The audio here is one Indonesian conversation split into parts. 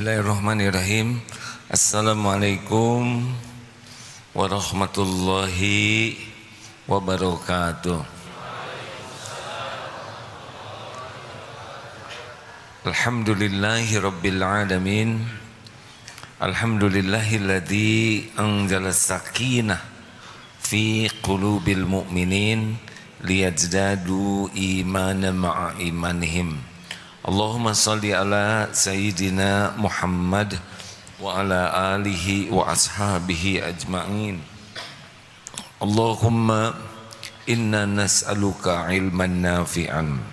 Bismillahirrahmanirrahim. Assalamualaikum warahmatullahi wabarakatuh. Alhamdulillahi rabbil alamin. Alhamdulillahilladzi anzala sakinah fi qulubil mu'minin liyazdadu imanan ma'a imanihim. Allahumma salli ala Sayyidina Muhammad wa ala alihi wa ashabihi ajma'in. Allahumma inna nas'aluka ilman nafi'an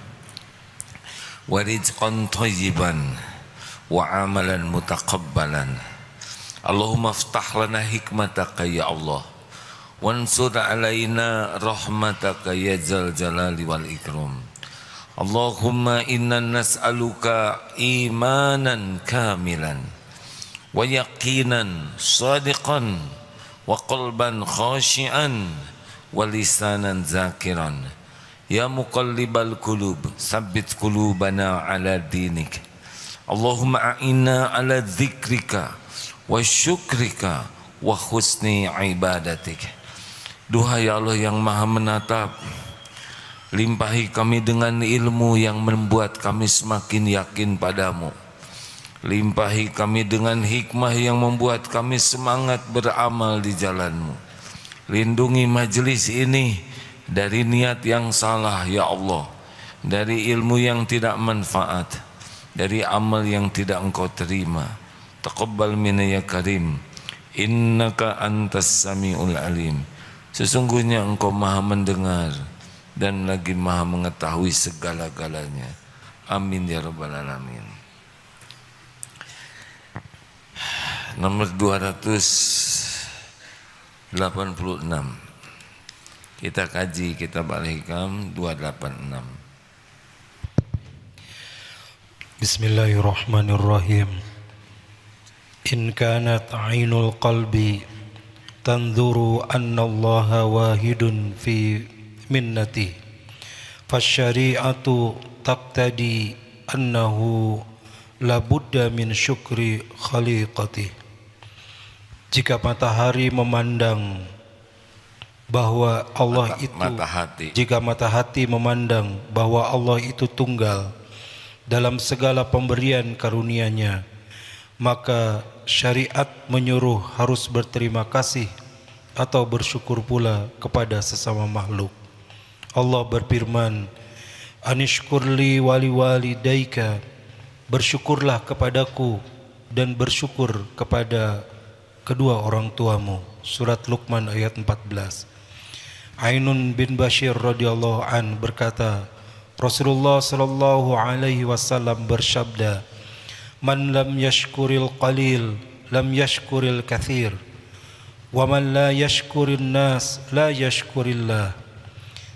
wa rizqan thayyiban wa amalan mutaqabbalan. Allahumma aftah lana hikmataka ya Allah wansur alaina rahmataka ya zal jalali wal ikram. Allahumma inna nas'aluka imanan kamilan wa yaqinan sadiqan wa qalban khashi'an wa lisanan zakiran. Ya muqallibal qulub sabbit qulubana ala dinik. Allahumma a'inna ala dzikrika wa syukrika wa husni ibadatik. Duhai Allah yang maha menatap, limpahi kami dengan ilmu yang membuat kami semakin yakin padamu. Limpahi kami dengan hikmah yang membuat kami semangat beramal di jalanmu. Lindungi majelis ini dari niat yang salah ya Allah, dari ilmu yang tidak manfaat, dari amal yang tidak engkau terima. Taqabbal minna ya karim, innaka antas sami'ul alim. Sesungguhnya engkau maha mendengar dan lagi maha mengetahui segala-galanya. Amin ya rabbal alamin. Nomor 286. Kita kaji kitab Al-Hikam 286. Bismillahirrahmanirrahim. In kanat ainul qalbi tanzuru anna Allaha wahidun fi minnati fasyari'atu taqtadi annahu la budda min syukri khaliqati. Jika matahari memandang bahwa Allah jika mata hati memandang bahwa Allah itu tunggal dalam segala pemberian karunia-Nya, maka syariat menyuruh harus berterima kasih atau bersyukur pula kepada sesama makhluk. Allah berfirman, Anishkurli wali walidaika, bersyukurlah kepadaku dan bersyukur kepada kedua orang tuamu. Surat Luqman ayat 14. Ainun bin Bashir radhiyallahu an berkata, Rasulullah sallallahu alaihi wasallam bersabda, Man lam yashkuril qalil lam yashkuril kathir, wa man la yashkurin nas la yashkurillah.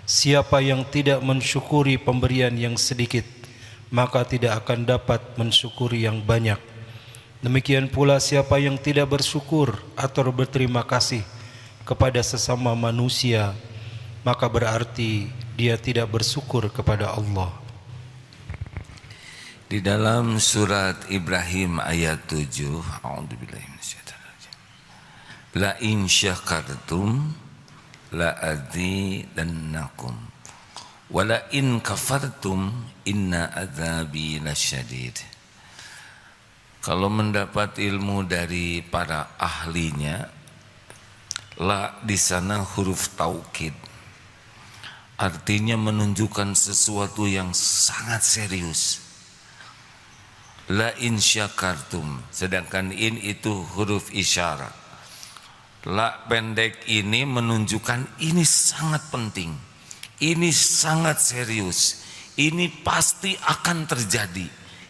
Siapa yang tidak mensyukuri pemberian yang sedikit, maka tidak akan dapat mensyukuri yang banyak. Demikian pula siapa yang tidak bersyukur atau berterima kasih kepada sesama manusia, maka berarti dia tidak bersyukur kepada Allah. Di dalam surat Ibrahim ayat 7, a'udzubillahi minasyaitonirrajim. La in syakartum la azidannakum wa la in kafartum inna adzabi lasyadid. Kalau mendapat ilmu dari para ahlinya, la di sana huruf taukid, artinya menunjukkan sesuatu yang sangat serius. La in syakartum, sedangkan in itu huruf isyarat. La pendek ini menunjukkan ini sangat penting, ini sangat serius, ini pasti akan terjadi,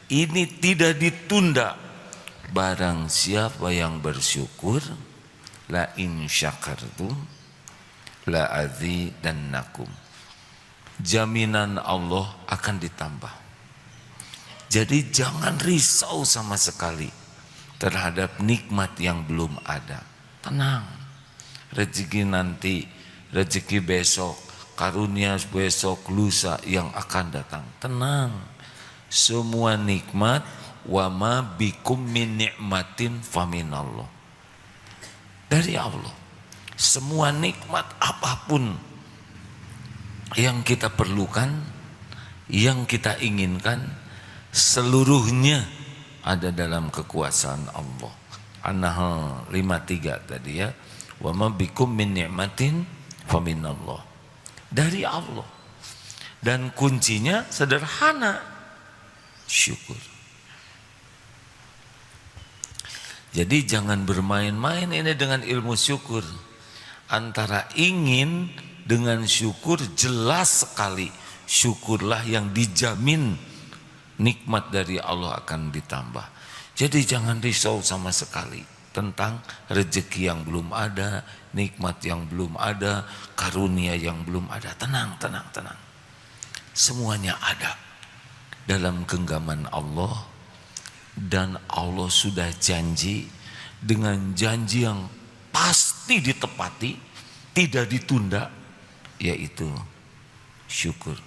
ini tidak ditunda. Barang siapa yang bersyukur, la in syakartum la azidannakum, jaminan Allah akan ditambah. Jadi jangan risau sama sekali terhadap nikmat yang belum ada. Tenang, rezeki nanti, rezeki besok, karunia besok, lusa yang akan datang. Tenang, semua nikmat wa ma bikum min ni'matin faminallah. Dari Allah. Semua nikmat apapun yang kita perlukan, yang kita inginkan, seluruhnya ada dalam kekuasaan Allah. An-Nahl 53 tadi ya. Wa ma bikum min ni'matin faminallah. Dari Allah. Dan kuncinya sederhana, syukur. Jadi jangan bermain-main ini dengan ilmu syukur. Antara ingin dengan syukur jelas sekali. Syukurlah yang dijamin nikmat dari Allah akan ditambah. Jadi jangan risau sama sekali tentang rezeki yang belum ada, nikmat yang belum ada, karunia yang belum ada. Tenang, tenang, tenang. Semuanya ada dalam genggaman Allah, dan Allah sudah janji dengan janji yang pasti ditepati, tidak ditunda, yaitu syukur.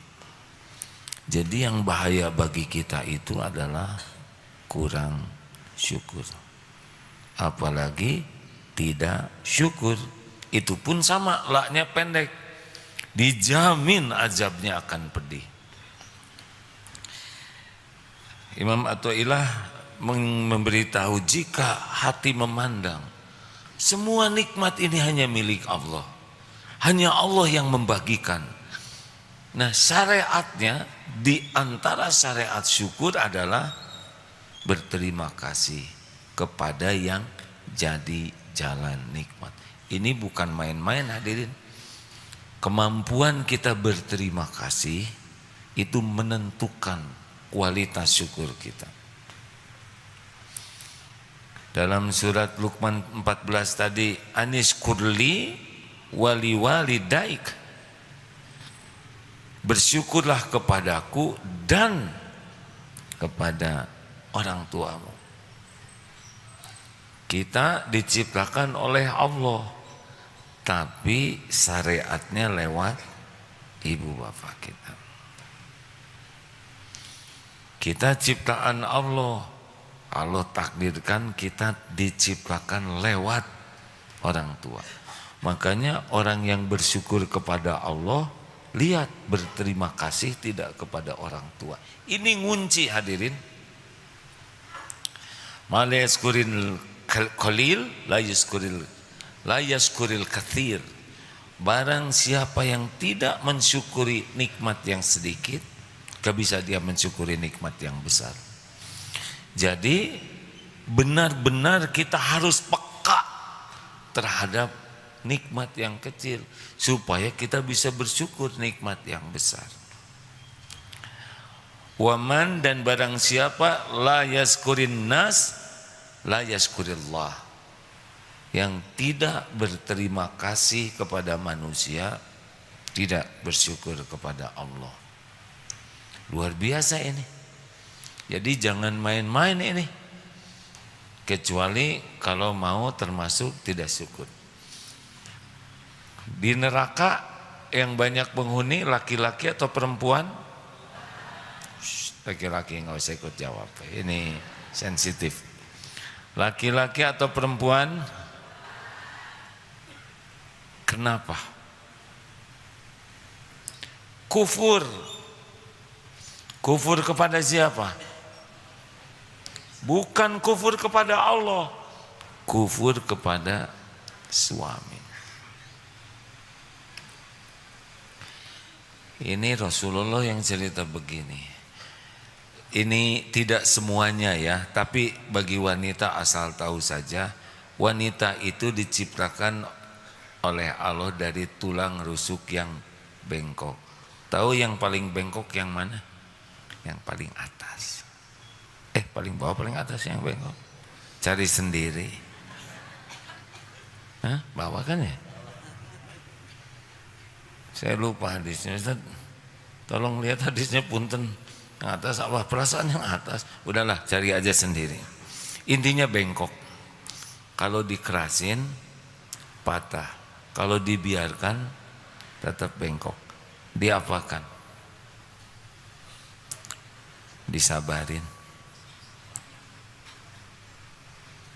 Jadi yang bahaya bagi kita itu adalah kurang syukur, apalagi tidak syukur. Itu pun sama, laknya pendek, dijamin azabnya akan pedih. Imam Athaillah memberitahu, jika hati memandang semua nikmat ini hanya milik Allah, hanya Allah yang membagikan. Nah, syariatnya di antara syariat syukur adalah berterima kasih kepada yang jadi jalan nikmat. Ini bukan main-main hadirin. Kemampuan kita berterima kasih itu menentukan kualitas syukur kita. Dalam surat Luqman 14 tadi, Anis kurli wali walidaik, bersyukurlah kepadaku dan kepada orang tuamu. Kita diciptakan oleh Allah, tapi syariatnya lewat ibu bapak kita. Kita ciptaan Allah, Allah takdirkan kita diciptakan lewat orang tua. Makanya orang yang bersyukur kepada Allah, lihat, berterima kasih tidak kepada orang tua. Ini ngunci hadirin. Ma la yaskuril qalil la yaskuril kathir. Barang siapa yang tidak mensyukuri nikmat yang sedikit, gak bisa dia mensyukuri nikmat yang besar. Jadi benar-benar kita harus peka terhadap nikmat yang kecil supaya kita bisa bersyukur nikmat yang besar. Waman, dan barang siapa la yaskurin nas la yaskurillah, yang tidak berterima kasih kepada manusia, tidak bersyukur kepada Allah. Luar biasa ini. Jadi jangan main-main ini, kecuali kalau mau termasuk tidak syukur. Di neraka yang banyak penghuni laki-laki atau perempuan? Laki-laki, nggak usah ikut jawab, ini sensitif. Laki-laki atau perempuan? Kenapa? Kufur. Kufur kepada siapa? Bukan kufur kepada Allah, kufur kepada suami. Ini Rasulullah yang cerita begini. Ini tidak semuanya ya, tapi bagi wanita asal tahu saja, wanita itu diciptakan oleh Allah dari tulang rusuk yang bengkok. Tahu yang paling bengkok yang mana? Yang paling atas. Paling bawah, paling atas yang bengkok. Cari sendiri. Hah? Bawah kan ya? Saya lupa hadisnya. Ustaz, tolong lihat hadisnya punten. Yang atas apa? Perasaan yang atas. Udahlah, cari aja sendiri. Intinya bengkok. Kalau dikerasin patah. Kalau dibiarkan tetap bengkok. Diapakan? Disabarin.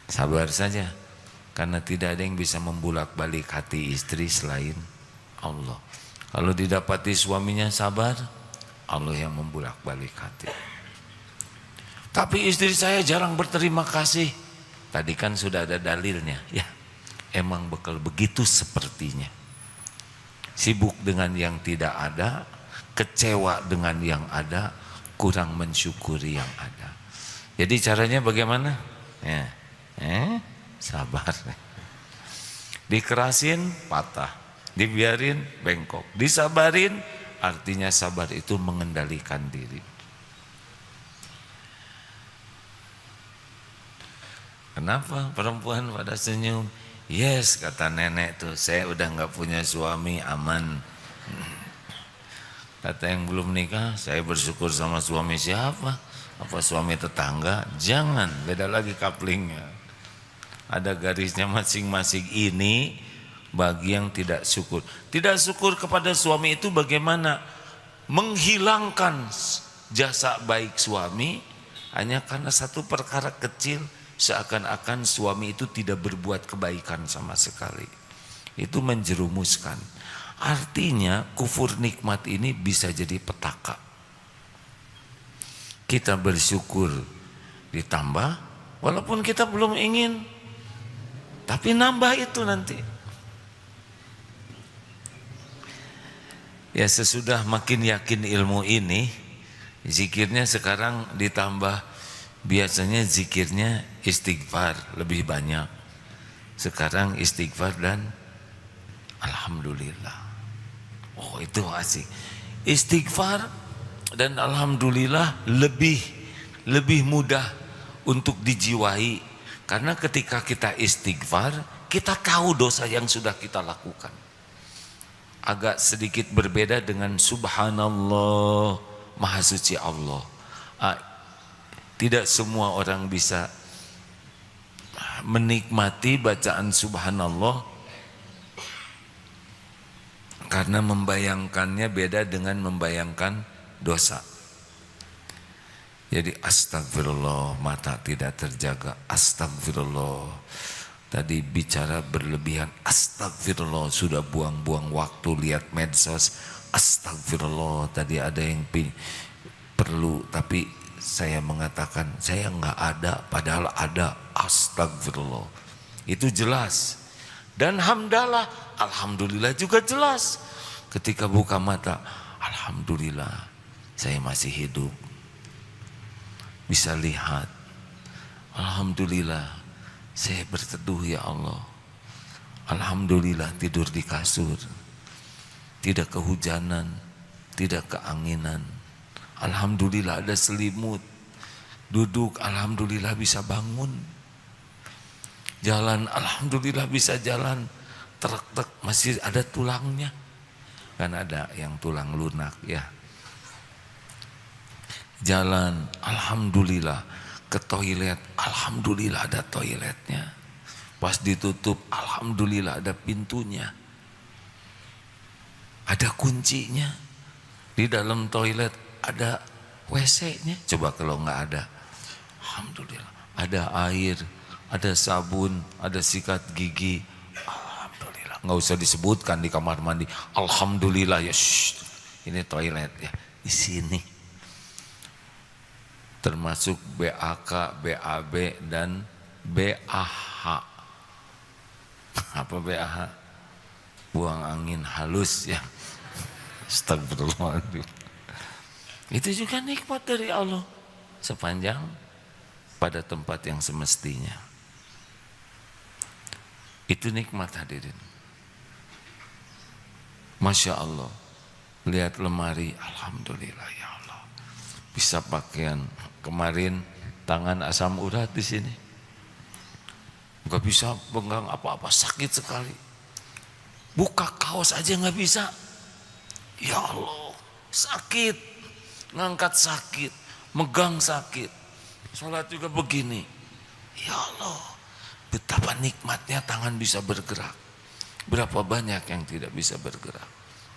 Sabar saja, karena tidak ada yang bisa membulak-balik hati istri selain Allah. Kalau didapati suaminya sabar, Allah yang membulak-balik hati. Tapi istri saya jarang berterima kasih. Tadi kan sudah ada dalilnya, ya. Emang bekal begitu sepertinya. Sibuk dengan yang tidak ada, kecewa dengan yang ada, kurang mensyukuri yang ada. Jadi caranya bagaimana? Ya, sabar. Dikerasin patah, dibiarin bengkok, disabarin, artinya sabar itu mengendalikan diri. Kenapa perempuan pada senyum? Yes, kata nenek tuh, saya udah nggak punya suami, aman. Kata yang belum nikah, saya bersyukur sama suami siapa? Apa suami tetangga? Jangan, beda lagi couplingnya. Ada garisnya masing-masing. Ini bagi yang tidak syukur. Tidak syukur kepada suami itu bagaimana? Menghilangkan jasa baik suami hanya karena satu perkara kecil, seakan-akan suami itu tidak berbuat kebaikan sama sekali. Itu menjerumuskan. Artinya kufur nikmat ini bisa jadi petaka. Kita bersyukur ditambah, walaupun kita belum ingin, tapi nambah itu nanti. Ya sesudah makin yakin ilmu ini, zikirnya sekarang ditambah. Biasanya zikirnya istighfar lebih banyak. Sekarang istighfar dan alhamdulillah. Oh itu asik. Istighfar dan alhamdulillah lebih mudah untuk dijiwai. Karena ketika kita istighfar, kita tahu dosa yang sudah kita lakukan. Agak sedikit berbeda dengan subhanallah, maha suci Allah. Tidak semua orang bisa menikmati bacaan subhanallah karena membayangkannya beda dengan membayangkan dosa. Jadi astagfirullah, mata tidak terjaga, astagfirullah. Tadi bicara berlebihan, astagfirullah, sudah buang-buang waktu lihat medsos, astagfirullah. Tadi ada yang perlu, tapi saya mengatakan saya nggak ada, padahal ada, astagfirullah. Itu jelas. Dan hamdalah, alhamdulillah juga jelas. Ketika buka mata, alhamdulillah saya masih hidup, bisa lihat. Alhamdulillah saya berteduh ya Allah. Alhamdulillah tidur di kasur, tidak kehujanan, tidak keanginan. Alhamdulillah ada selimut. Duduk, alhamdulillah bisa bangun. Jalan, alhamdulillah bisa jalan. Trek-trek masih ada tulangnya. Kan ada yang tulang lunak ya. Jalan, alhamdulillah. Ke toilet, alhamdulillah ada toiletnya. Pas ditutup, alhamdulillah ada pintunya. Ada kuncinya. Di dalam toilet ada WC-nya. Coba kalau nggak ada, alhamdulillah. Ada air, ada sabun, ada sikat gigi, alhamdulillah. Nggak usah disebutkan di kamar mandi, alhamdulillah ya. Ini toilet ya, di sini. Termasuk BAK, BAB dan BAH. Apa BAH? Buang angin halus ya. Astagfirullahaladzim. Itu juga nikmat dari Allah sepanjang pada tempat yang semestinya. Itu nikmat hadirin. Masya Allah. Lihat lemari, alhamdulillah ya Allah. Bisa pakaian. Kemarin tangan asam urat di sini. Gak bisa pegang apa-apa, sakit sekali. Buka kaos aja gak bisa. Ya Allah, sakit. Ngangkat sakit, megang sakit. Sholat juga begini. Ya Allah, betapa nikmatnya tangan bisa bergerak. Berapa banyak yang tidak bisa bergerak.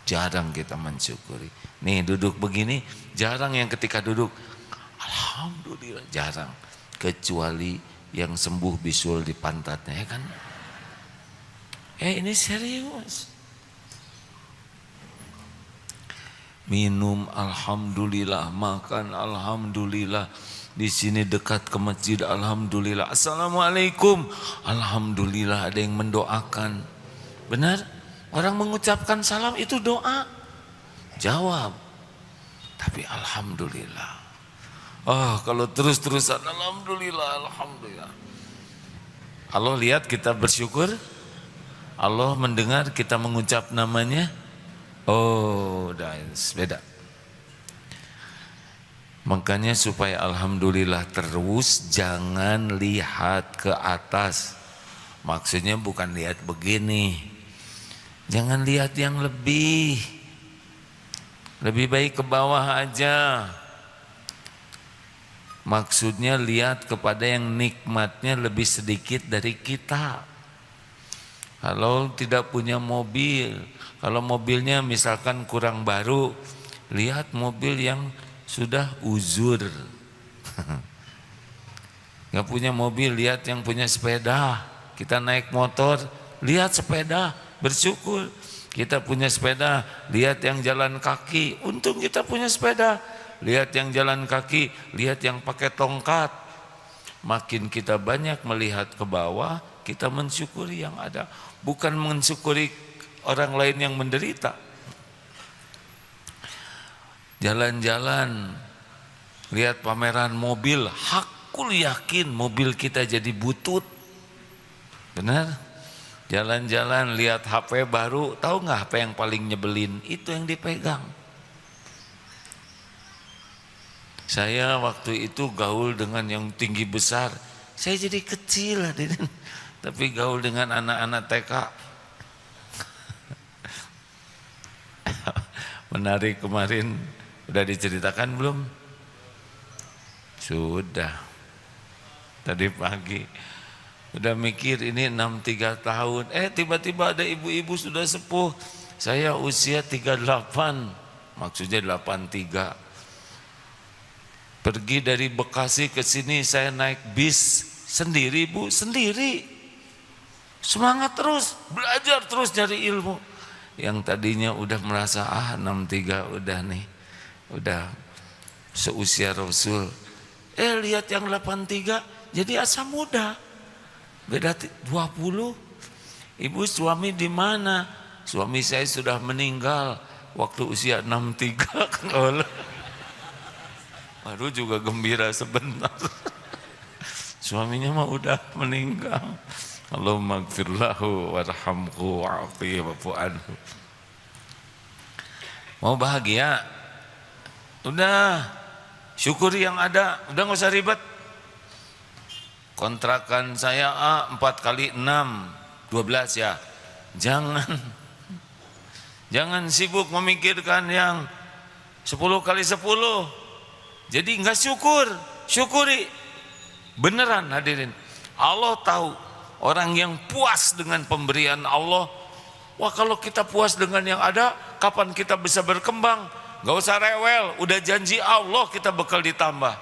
Jarang kita mensyukuri. Nih duduk begini, jarang yang ketika duduk alhamdulillah, jarang. Kecuali yang sembuh bisul di pantatnya, ya kan? Ini serius. Minum alhamdulillah, makan alhamdulillah, di sini dekat ke masjid alhamdulillah, assalamualaikum alhamdulillah, ada yang mendoakan. Benar? Orang mengucapkan salam itu doa, jawab. Tapi alhamdulillah. Kalau terus-terusan alhamdulillah, alhamdulillah. Allah lihat kita bersyukur, Allah mendengar kita mengucap namanya. Udah beda. Makanya supaya alhamdulillah terus, jangan lihat ke atas. Maksudnya bukan lihat begini. Jangan lihat yang lebih baik ke bawah aja. Maksudnya lihat kepada yang nikmatnya lebih sedikit dari kita. Kalau tidak punya mobil, kalau mobilnya misalkan kurang baru, lihat mobil yang sudah uzur. Gak punya mobil, lihat yang punya sepeda. Kita naik motor, lihat sepeda, bersyukur. Kita punya sepeda, lihat yang jalan kaki, untung kita punya sepeda. Lihat yang jalan kaki, lihat yang pakai tongkat. Makin kita banyak melihat ke bawah, kita mensyukuri yang ada, bukan mensyukuri orang lain yang menderita. Jalan-jalan, lihat pameran mobil, hakul yakin mobil kita jadi butut. Benar? Jalan-jalan lihat HP baru, tahu nggak HP yang paling nyebelin? Itu yang dipegang. Saya waktu itu gaul dengan yang tinggi besar, saya jadi kecil hadirin. Tapi gaul dengan anak-anak TK. Menarik kemarin, udah diceritakan belum? Sudah. Tadi pagi udah mikir ini 63 tahun. Tiba-tiba ada ibu-ibu sudah sepuh. Saya usia 38, maksudnya 83. Pergi dari Bekasi ke sini saya naik bis sendiri, Bu, sendiri. Semangat terus, belajar terus cari ilmu. Yang tadinya udah merasa 63 udah nih, udah seusia Rasul. Lihat yang 83 jadi asa muda. Beda 20. Ibu, suami di mana? Suami saya sudah meninggal waktu usia 63 kan. Baru juga gembira sebentar. Suaminya mah udah meninggal. Allahumma gfirlahu warhamhu wa'afihi wa'fu anhu. Mau bahagia? Udah, syukuri yang ada. Udah gak usah ribet. Kontrakan saya 4 kali 6 12 ya. Jangan sibuk memikirkan yang 10 kali 10. Jadi enggak syukuri. Beneran hadirin. Allah tahu orang yang puas dengan pemberian Allah. Wah, kalau kita puas dengan yang ada, kapan kita bisa berkembang? Gak usah rewel, udah janji Allah kita bakal ditambah.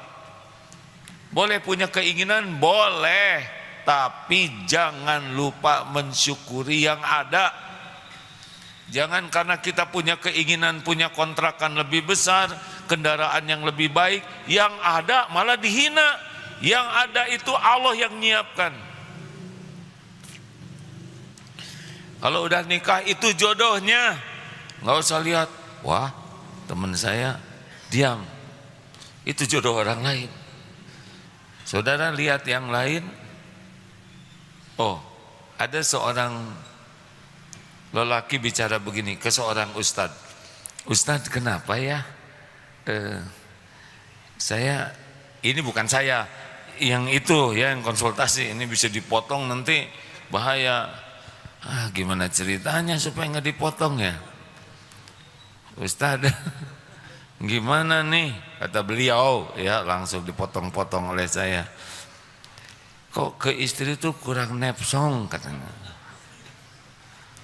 Boleh punya keinginan, boleh. Tapi jangan lupa mensyukuri yang ada. Jangan karena kita punya keinginan, punya kontrakan lebih besar, kendaraan yang lebih baik, yang ada malah dihina. Yang ada itu Allah yang nyiapkan. Kalau udah nikah itu jodohnya. Nggak usah lihat, wah teman saya diam, itu jodoh orang lain. Saudara lihat yang lain. Ada seorang lelaki bicara begini ke seorang ustadz. Ustadz, kenapa ya? Ini bukan saya, yang itu ya, yang konsultasi ini bisa dipotong nanti bahaya. Gimana ceritanya supaya nggak dipotong ya? Ustadz, gimana nih? Kata beliau, ya langsung dipotong-potong oleh saya. Kok ke istri itu kurang nepsong katanya.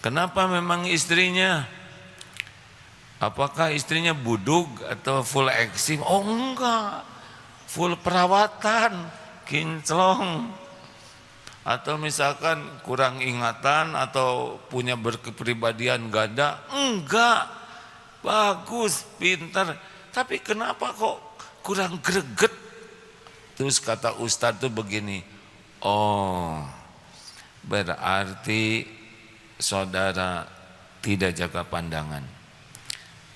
Kenapa memang istrinya? Apakah istrinya budug atau full eksim? Enggak, full perawatan, kinclong. Atau misalkan kurang ingatan atau punya berkepribadian ganda, enggak, bagus, pintar, tapi kenapa kok kurang greget? Terus kata Ustadz tuh begini, oh berarti saudara tidak jaga pandangan,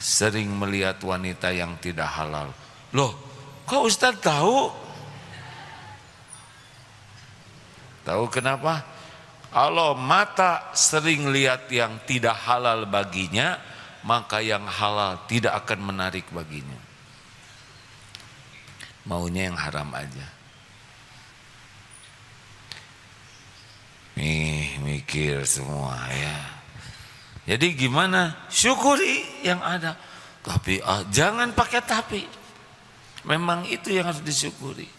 sering melihat wanita yang tidak halal. Loh, kok Ustadz tahu? Tahu kenapa? Kalau mata sering lihat yang tidak halal baginya, maka yang halal tidak akan menarik baginya. Maunya yang haram aja. Nih mikir semua ya. Jadi gimana? Syukuri yang ada. Tapi jangan pakai tapi. Memang itu yang harus disyukuri.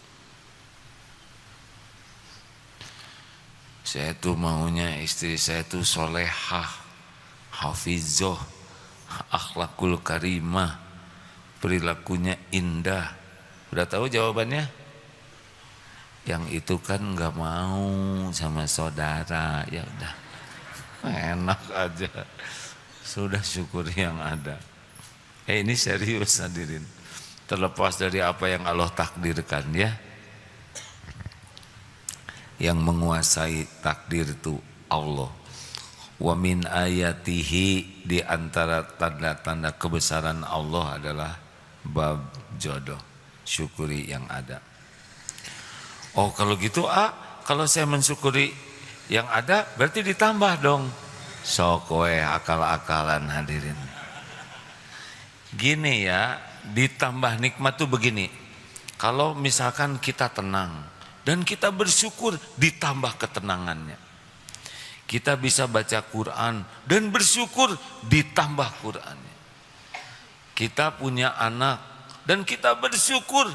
Saya tuh maunya istri saya tuh solehah, hafizoh, akhlakul karimah, perilakunya indah. Udah tahu jawabannya? Yang itu kan nggak mau sama saudara, ya udah, enak aja. Sudah syukuri yang ada. Ini serius hadirin. Terlepas dari apa yang Allah takdirkan ya. Yang menguasai takdir itu Allah. Wa min ayatihi, di antara tanda-tanda kebesaran Allah adalah bab jodoh. Syukuri yang ada. Oh kalau gitu kalau saya mensyukuri yang ada berarti ditambah dong. Sok we akal-akalan hadirin. Gini ya, ditambah nikmat tuh begini. Kalau misalkan kita tenang dan kita bersyukur, ditambah ketenangannya. Kita bisa baca Quran dan bersyukur, ditambah Qurannya. Kita punya anak dan kita bersyukur,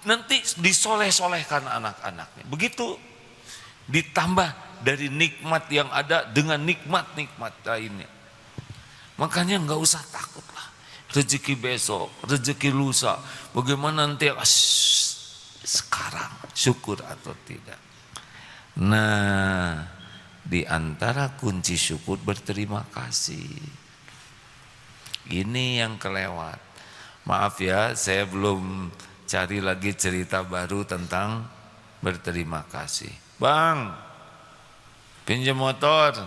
nanti disoleh-solehkan anak-anaknya. Begitu, ditambah dari nikmat yang ada dengan nikmat-nikmat lainnya. Makanya nggak usah takut lah. Rezeki besok, rezeki lusa, bagaimana nanti? Sekarang syukur atau tidak. Nah, di antara kunci syukur berterima kasih. Ini yang kelewat. Maaf ya, saya belum cari lagi cerita baru tentang berterima kasih. Bang, pinjam motor.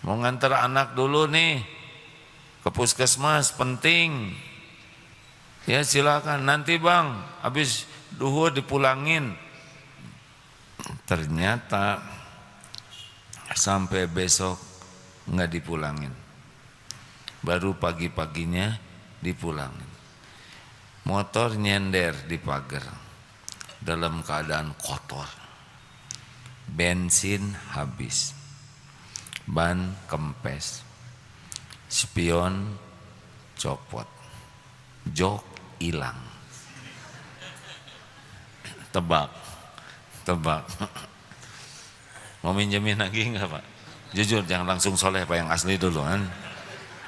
Mau ngantar anak dulu nih ke puskesmas, penting. Ya silakan, nanti bang habis duhur dipulangin. Ternyata sampai besok nggak dipulangin, baru pagi-paginya dipulangin. Motor nyender di pagar dalam keadaan kotor, bensin habis, ban kempes, spion copot, jok hilang. Tebak mau minjemin lagi enggak Pak? Jujur, jangan langsung soleh Pak, yang asli dulu kan.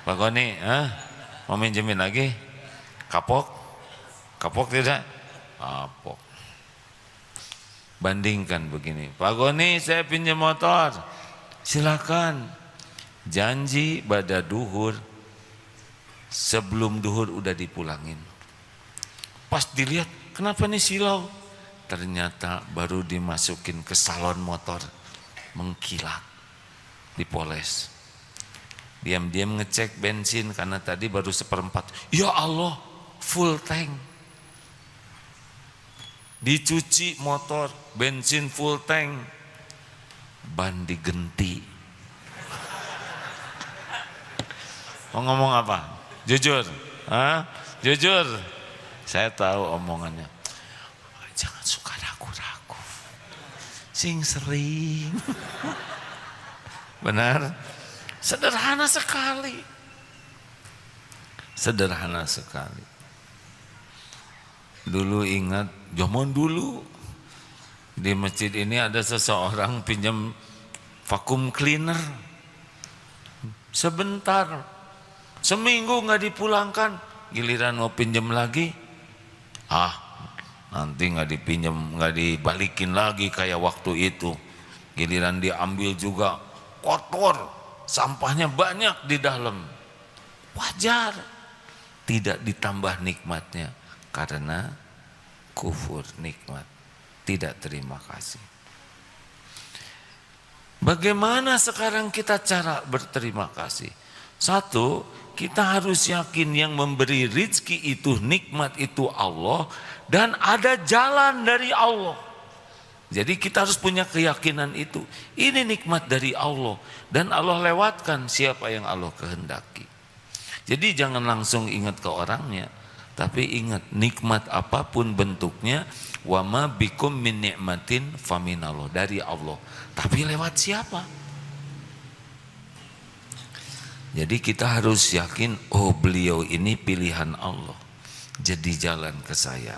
Pak Goni mau minjemin lagi? Kapok tidak? Kapok. Bandingkan begini, Pak Goni saya pinjam motor, silakan. Janji pada duhur, sebelum duhur udah dipulangin. Pas dilihat, kenapa nih silau? Ternyata baru dimasukin ke salon motor, mengkilat, dipoles. Diam-diam ngecek bensin karena tadi baru 1/4. Ya Allah, full tank. Dicuci motor, bensin full tank, ban digenti. Mau ngomong apa? Jujur, jujur. Saya tahu omongannya. Jangan suka ragu-ragu. Sing sering. Benar? Sederhana sekali. Sederhana sekali. Dulu ingat, zaman dulu di masjid ini ada seseorang pinjam vakum cleaner. Sebentar, seminggu nggak dipulangkan, giliran mau pinjam lagi, nanti nggak dipinjam, nggak dibalikin lagi kayak waktu itu. Giliran diambil juga kotor, sampahnya banyak di dalam. Wajar tidak ditambah nikmatnya karena kufur nikmat, tidak terima kasih. Bagaimana sekarang kita cara berterima kasih? Satu, kita harus yakin yang memberi rizki itu, nikmat itu Allah, dan ada jalan dari Allah. Jadi kita harus punya keyakinan itu. Ini nikmat dari Allah dan Allah lewatkan siapa yang Allah kehendaki. Jadi jangan langsung ingat ke orangnya, tapi ingat nikmat apapun bentuknya, wa ma bikum min ni'matin faminallah, dari Allah. Tapi lewat siapa? Jadi kita harus yakin, oh beliau ini pilihan Allah, jadi jalan ke saya.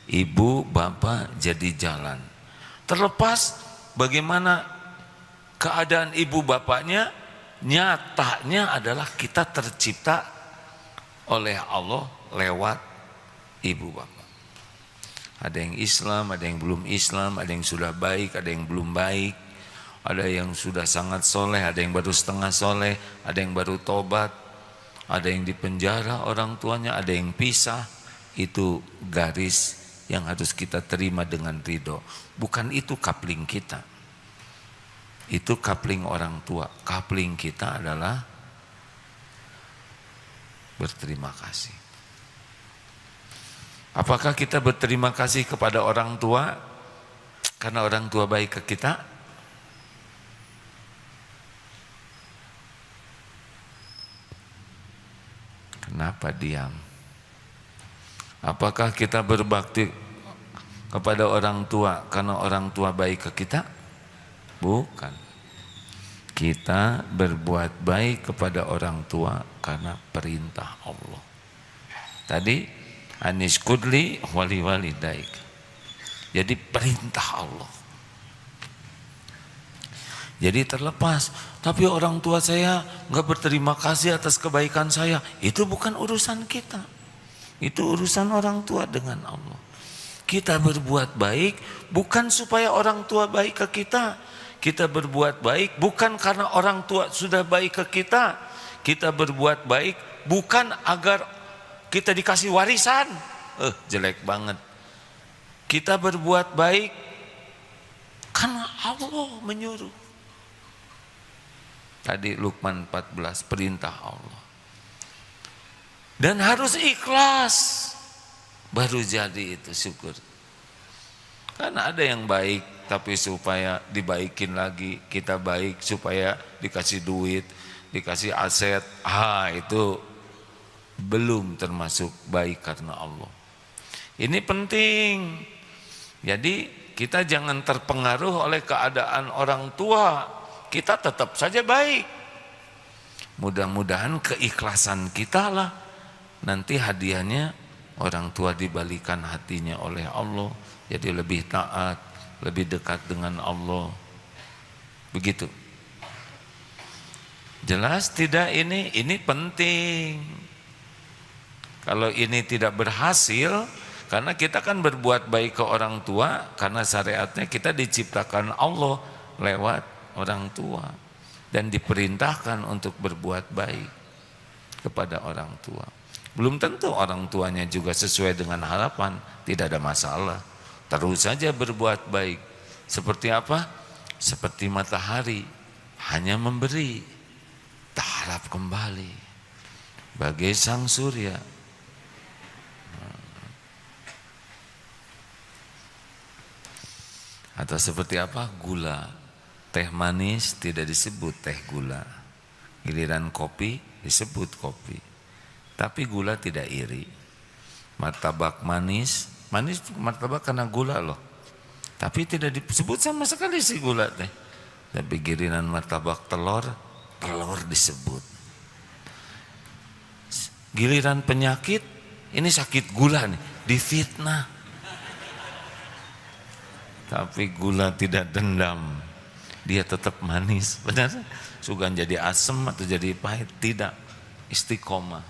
Ibu, bapak jadi jalan. Terlepas bagaimana keadaan ibu bapaknya, nyatanya adalah kita tercipta oleh Allah lewat ibu bapak. Ada yang Islam, ada yang belum Islam, ada yang sudah baik, ada yang belum baik, ada yang sudah sangat soleh, ada yang baru setengah soleh, ada yang baru tobat, ada yang dipenjara orang tuanya, ada yang pisah. Itu garis yang harus kita terima dengan ridho. Bukan itu kapling kita, itu kapling orang tua. Kapling kita adalah berterima kasih. Apakah kita berterima kasih kepada orang tua karena orang tua baik ke kita? Kenapa diam? Apakah kita berbakti kepada orang tua karena orang tua baik ke kita? Bukan. Kita berbuat baik kepada orang tua karena perintah Allah. Tadi anis kudli wali walidaik. Jadi perintah Allah. Jadi terlepas, tapi orang tua saya nggak berterima kasih atas kebaikan saya, itu bukan urusan kita. Itu urusan orang tua dengan Allah. Kita berbuat baik bukan supaya orang tua baik ke kita. Kita berbuat baik bukan karena orang tua sudah baik ke kita. Kita berbuat baik bukan agar kita dikasih warisan. Jelek banget. Kita berbuat baik karena Allah menyuruh. Tadi Luqman 14, perintah Allah. Dan harus ikhlas, baru jadi itu syukur. Karena ada yang baik, tapi supaya dibaikin lagi, kita baik supaya dikasih duit, dikasih aset, itu belum termasuk baik karena Allah. Ini penting. Jadi kita jangan terpengaruh oleh keadaan orang tua, kita tetap saja baik. Mudah-mudahan keikhlasan kita lah nanti hadiahnya orang tua dibalikan hatinya oleh Allah, jadi lebih taat, lebih dekat dengan Allah. Begitu. Jelas tidak ini? Ini penting. Kalau ini tidak berhasil, karena kita kan berbuat baik ke orang tua, karena syariatnya kita diciptakan Allah lewat orang tua dan diperintahkan untuk berbuat baik kepada orang tua. Belum tentu orang tuanya juga sesuai dengan harapan, tidak ada masalah. Terus saja berbuat baik. Seperti apa? Seperti matahari, hanya memberi, tak harap kembali. Bagai sang surya. Atau seperti apa? Gula. Teh manis tidak disebut teh gula. Giliran kopi disebut kopi. Tapi gula tidak iri. Martabak manis, manis martabak karena gula loh. Tapi tidak disebut sama sekali si gula teh. Tapi giliran martabak telur, telur disebut. Giliran penyakit, ini sakit gula nih, difitnah. Tapi gula tidak dendam, dia tetap manis. Benar? Sugan jadi asam atau jadi pahit, tidak, istiqomah.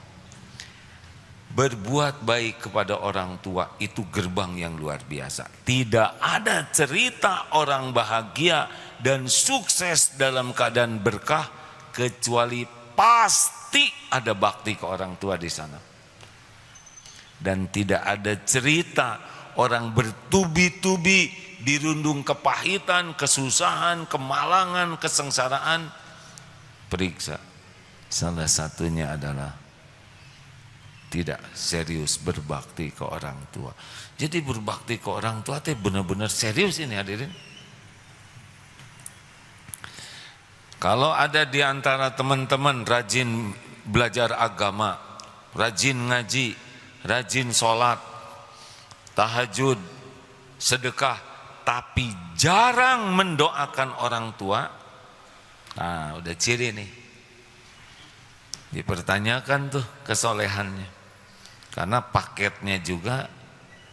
Berbuat baik kepada orang tua itu gerbang yang luar biasa. Tidak ada cerita orang bahagia dan sukses dalam keadaan berkah kecuali pasti ada bakti ke orang tua di sana. Dan tidak ada cerita orang bertubi-tubi dirundung kepahitan, kesusahan, kemalangan, kesengsaraan. Periksa. Salah satunya adalah tidak serius berbakti ke orang tua. Jadi berbakti ke orang tua itu benar-benar serius ini hadirin. Kalau ada di antara teman-teman rajin belajar agama, rajin ngaji, rajin sholat, tahajud, sedekah, tapi jarang mendoakan orang tua, nah udah ciri nih. Dipertanyakan tuh kesolehannya. Karena paketnya juga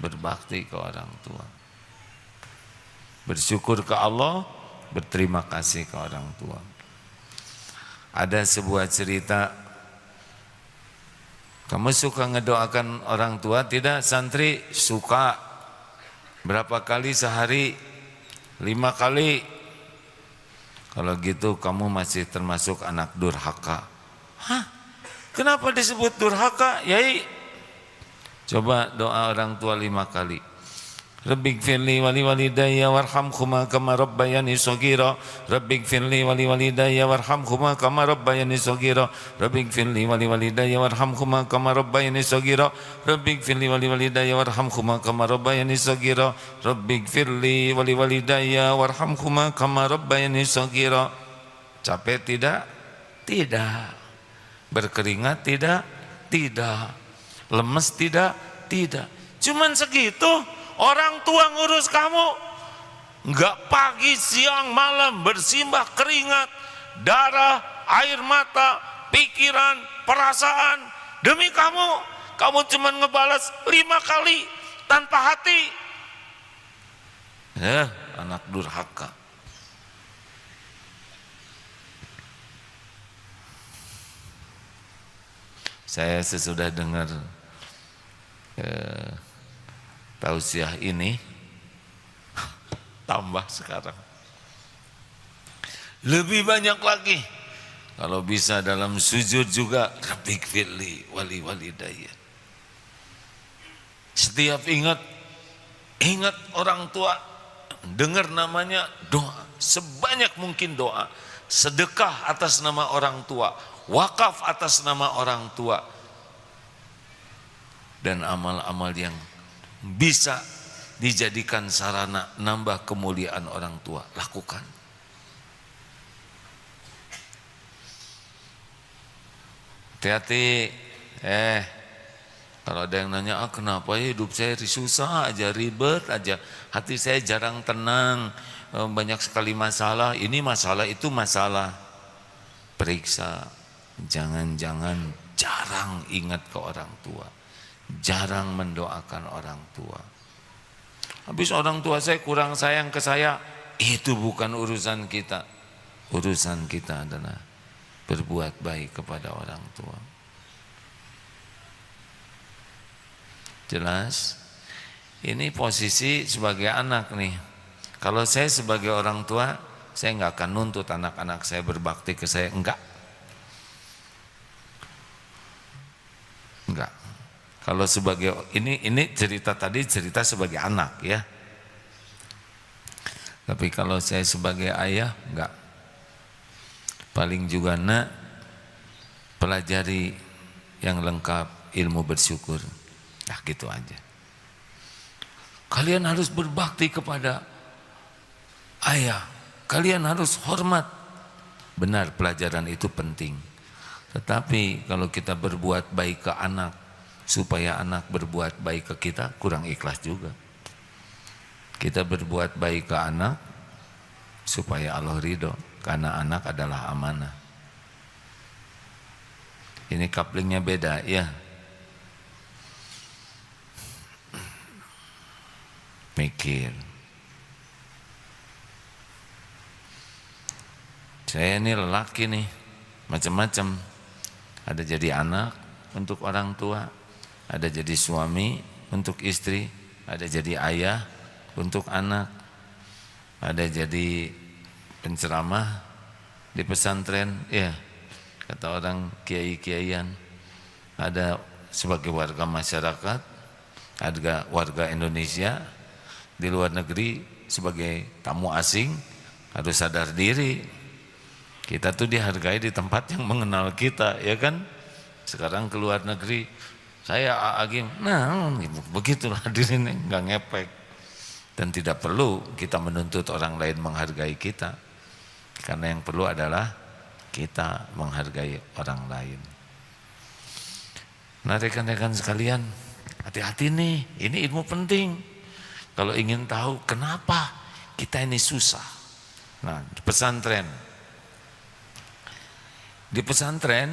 berbakti ke orang tua. Bersyukur ke Allah, berterima kasih ke orang tua. Ada sebuah cerita, kamu suka ngedoakan orang tua? Tidak santri? Suka. Berapa kali sehari? 5 kali. Kalau gitu kamu masih termasuk anak durhaka. Hah? Kenapa disebut durhaka, Yai? Coba doa orang tua 5 kali. Rabbighfirli wali walidayya warhamhuma kama rabbayani shaghira. Rabbighfirli wali walidayya warhamhuma kama rabbayani shaghira. Rabbighfirli wali walidayya warhamhuma kama rabbayani shaghira. Rabbighfirli wali walidayya warhamhuma kama rabbayani shaghira. Rabbighfirli wali walidayya warhamhuma kama rabbayani shaghira. Capek tidak? Tidak. Berkeringat tidak? Tidak. Lemes tidak? Tidak. Cuman segitu orang tua ngurus kamu. Enggak pagi, siang, malam bersimbah keringat, darah, air mata, pikiran, perasaan demi kamu. Kamu cuman ngebalas 5 kali tanpa hati. Ya, anak durhaka. Saya sesudah dengar tausiah ini tambah sekarang lebih banyak lagi. Kalau bisa dalam sujud juga Rabbighfirli wali walidayya. Setiap ingat orang tua, dengar namanya, doa sebanyak mungkin, doa sedekah atas nama orang tua, wakaf atas nama orang tua, dan amal-amal yang bisa dijadikan sarana nambah kemuliaan orang tua, lakukan. Hati-hati. Kalau ada yang nanya, kenapa ya hidup saya susah aja, ribet aja, hati saya jarang tenang, banyak sekali masalah, ini masalah, itu masalah. Periksa, jangan-jangan jarang ingat ke orang tua, jarang mendoakan orang tua. Habis orang tua saya kurang sayang ke saya, itu bukan urusan kita. Urusan kita adalah berbuat baik kepada orang tua. Jelas? Ini posisi sebagai anak nih. Kalau saya sebagai orang tua, saya nggak akan nuntut anak-anak saya berbakti ke saya, enggak. Kalau sebagai ini cerita tadi, cerita sebagai anak ya. Tapi kalau saya sebagai ayah, enggak. Paling juga nak, pelajari yang lengkap ilmu bersyukur. Nah gitu aja. Kalian harus berbakti kepada ayah, kalian harus hormat. Benar, pelajaran itu penting. Tetapi kalau kita berbuat baik ke anak supaya anak berbuat baik ke kita, kurang ikhlas juga. Kita berbuat baik ke anak supaya Allah ridho, karena anak adalah amanah. Ini couplingnya beda ya. Mikir. Saya ini lelaki nih, macam-macam. Ada jadi anak untuk orang tua, Ada jadi suami untuk istri, ada jadi ayah untuk anak, ada jadi penceramah di pesantren, ya kata orang kiai-kiaian, ada sebagai warga masyarakat, ada warga Indonesia di luar negeri sebagai tamu asing, harus sadar diri. Kita tuh dihargai di tempat yang mengenal kita, ya kan? Sekarang ke luar negeri, saya Agim, nah begitulah hadirin, nggak ngepek. Dan tidak perlu kita menuntut orang lain menghargai kita, karena yang perlu adalah kita menghargai orang lain. Nah rekan-rekan sekalian, hati-hati nih, ini ilmu penting. Kalau ingin tahu kenapa kita ini susah. Nah di pesantren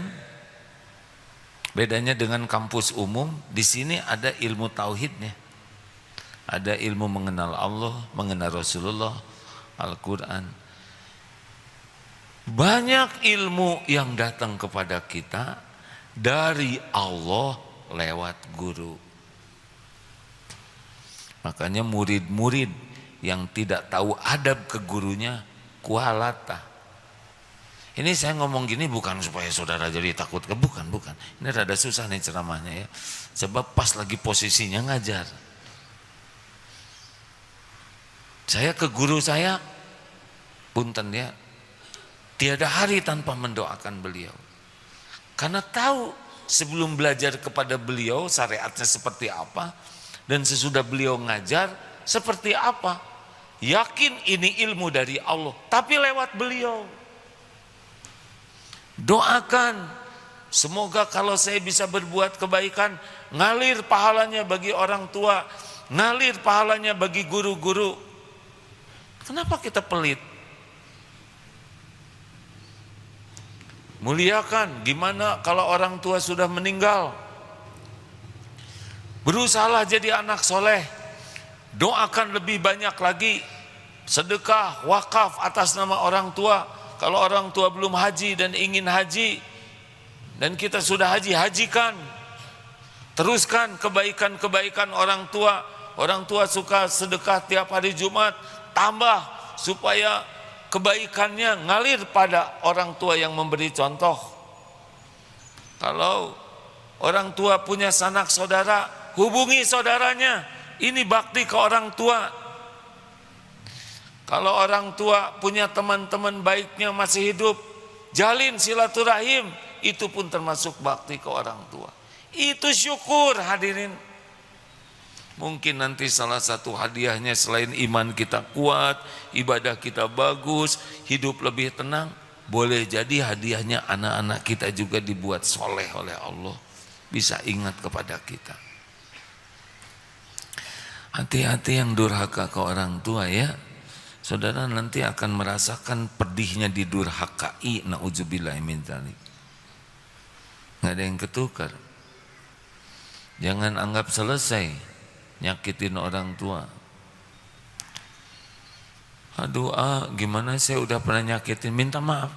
bedanya dengan kampus umum, di sini ada ilmu tauhidnya. Ada ilmu mengenal Allah, mengenal Rasulullah, Al-Quran. Banyak ilmu yang datang kepada kita dari Allah lewat guru. Makanya murid-murid yang tidak tahu adab ke gurunya kualata. Ini saya ngomong gini bukan supaya saudara jadi takut, bukan. Ini rada susah nih ceramahnya ya. Sebab pas lagi posisinya ngajar. Saya ke guru saya, punten ya, tiada hari tanpa mendoakan beliau. Karena tahu sebelum belajar kepada beliau syariatnya seperti apa, dan sesudah beliau ngajar seperti apa. Yakin ini ilmu dari Allah, tapi lewat beliau. Doakan, semoga kalau saya bisa berbuat kebaikan, ngalir pahalanya bagi orang tua, ngalir pahalanya bagi guru-guru. Kenapa kita pelit? Muliakan, gimana kalau orang tua sudah meninggal? Berusahalah jadi anak soleh, doakan lebih banyak lagi, sedekah, wakaf atas nama orang tua. Kalau orang tua belum haji dan ingin haji, dan kita sudah haji, hajikan. Teruskan kebaikan-kebaikan orang tua. Orang tua suka sedekah tiap hari Jumat, tambah supaya kebaikannya ngalir pada orang tua yang memberi contoh. Kalau orang tua punya sanak saudara, hubungi saudaranya. Ini bakti ke orang tua. Kalau orang tua punya teman-teman baiknya masih hidup, jalin silaturahim, itu pun termasuk bakti ke orang tua. Itu syukur hadirin. Mungkin nanti salah satu hadiahnya selain iman kita kuat, ibadah kita bagus, hidup lebih tenang, boleh jadi hadiahnya anak-anak kita juga dibuat soleh oleh Allah, bisa ingat kepada kita. Hati-hati yang durhaka ke orang tua ya. Saudara nanti akan merasakan pedihnya didurhakai, na'udzubillah min dzalik. Nggak ada yang ketukar. Jangan anggap selesai nyakitin orang tua. Aduh gimana saya udah pernah nyakitin, minta maaf.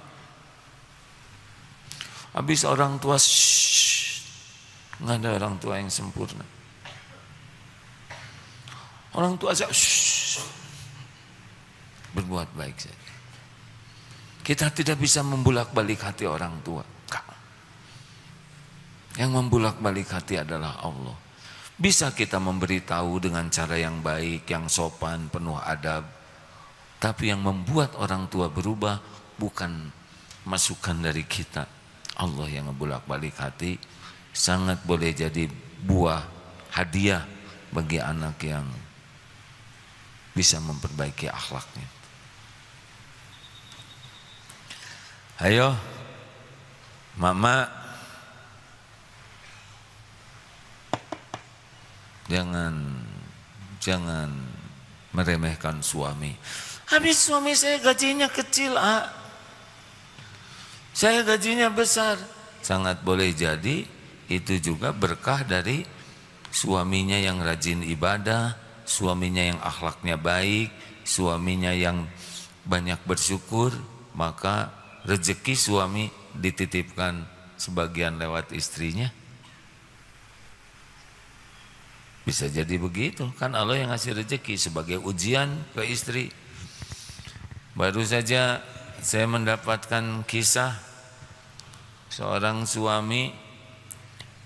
Habis orang tua nggak ada orang tua yang sempurna. Orang tua saya berbuat baik saja. Kita tidak bisa membulak-balik hati orang tua. Yang membulak-balik hati adalah Allah. Bisa kita memberitahu dengan cara yang baik, yang sopan, penuh adab. Tapi yang membuat orang tua berubah bukan masukan dari kita. Allah yang membulak-balik hati. Sangat boleh jadi buah hadiah bagi anak yang bisa memperbaiki akhlaknya. Ayo, mama, jangan meremehkan suami. Habis suami saya gajinya kecil, saya gajinya besar. Sangat boleh jadi itu juga berkah dari suaminya yang rajin ibadah, suaminya yang akhlaknya baik, suaminya yang banyak bersyukur, maka rezeki suami dititipkan sebagian lewat istrinya. Bisa jadi begitu, kan Allah yang ngasih rezeki sebagai ujian ke istri. Baru saja saya mendapatkan kisah seorang suami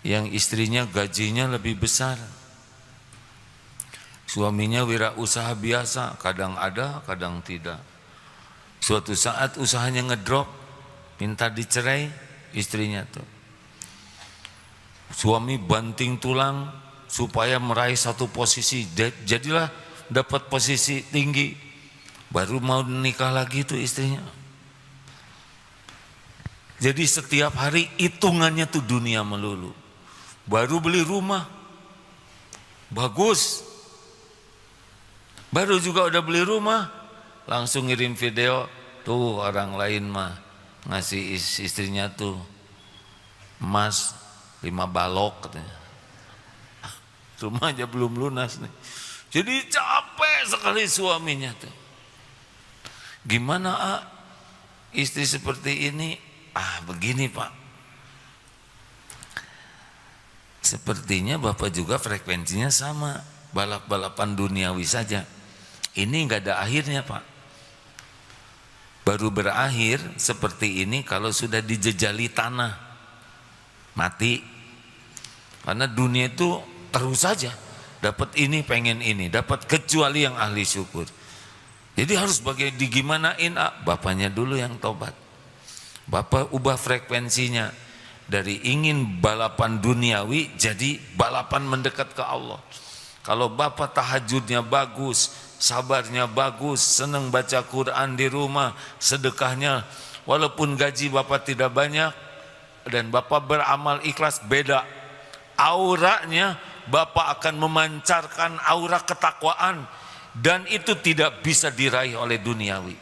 yang istrinya gajinya lebih besar. Suaminya wirausaha biasa, kadang ada, kadang tidak. Suatu saat usahanya ngedrop, minta dicerai istrinya tuh. Suami banting tulang supaya meraih satu posisi, jadilah dapat posisi tinggi. Baru mau nikah lagi tuh istrinya. Jadi setiap hari hitungannya tuh dunia melulu. Baru beli rumah, bagus. Baru juga udah beli rumah, langsung ngirim video, tuh orang lain mah ngasih istrinya tuh emas 5 balok katanya. Rumah aja belum lunas nih. Jadi capek sekali suaminya tuh. Gimana istri seperti ini? Begini Pak. Sepertinya Bapak juga frekuensinya sama, balap-balapan duniawi saja. Ini enggak ada akhirnya Pak. Baru berakhir seperti ini kalau sudah dijejali tanah, mati. Karena dunia itu terus saja dapat ini pengen ini, dapat kecuali yang ahli syukur. Jadi harus digimanain, bapaknya dulu yang tobat. Bapak ubah frekuensinya dari ingin balapan duniawi jadi balapan mendekat ke Allah. Kalau bapak tahajudnya bagus, sabarnya bagus, senang baca Quran di rumah, sedekahnya walaupun gaji bapak tidak banyak dan bapak beramal ikhlas, beda auranya. Bapak akan memancarkan aura ketakwaan dan itu tidak bisa diraih oleh duniawi.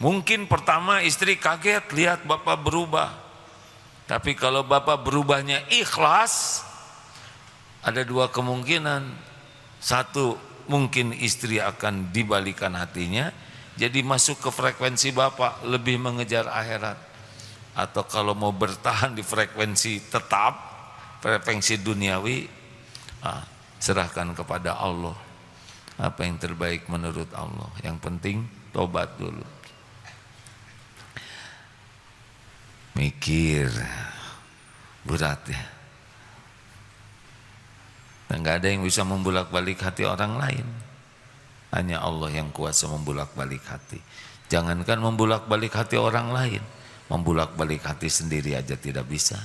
Mungkin pertama istri kaget lihat bapak berubah, tapi kalau bapak berubahnya ikhlas, ada 2 kemungkinan. Satu, mungkin istri akan dibalikan hatinya, jadi masuk ke frekuensi bapak, lebih mengejar akhirat. Atau kalau mau bertahan di frekuensi tetap, frekuensi duniawi, serahkan kepada Allah. Apa yang terbaik menurut Allah. Yang penting tobat dulu. Mikir, berat ya. Dan gak ada yang bisa membulak-balik hati orang lain. Hanya Allah yang kuasa membulak-balik hati. Jangankan membulak-balik hati orang lain, membulak-balik hati sendiri aja tidak bisa.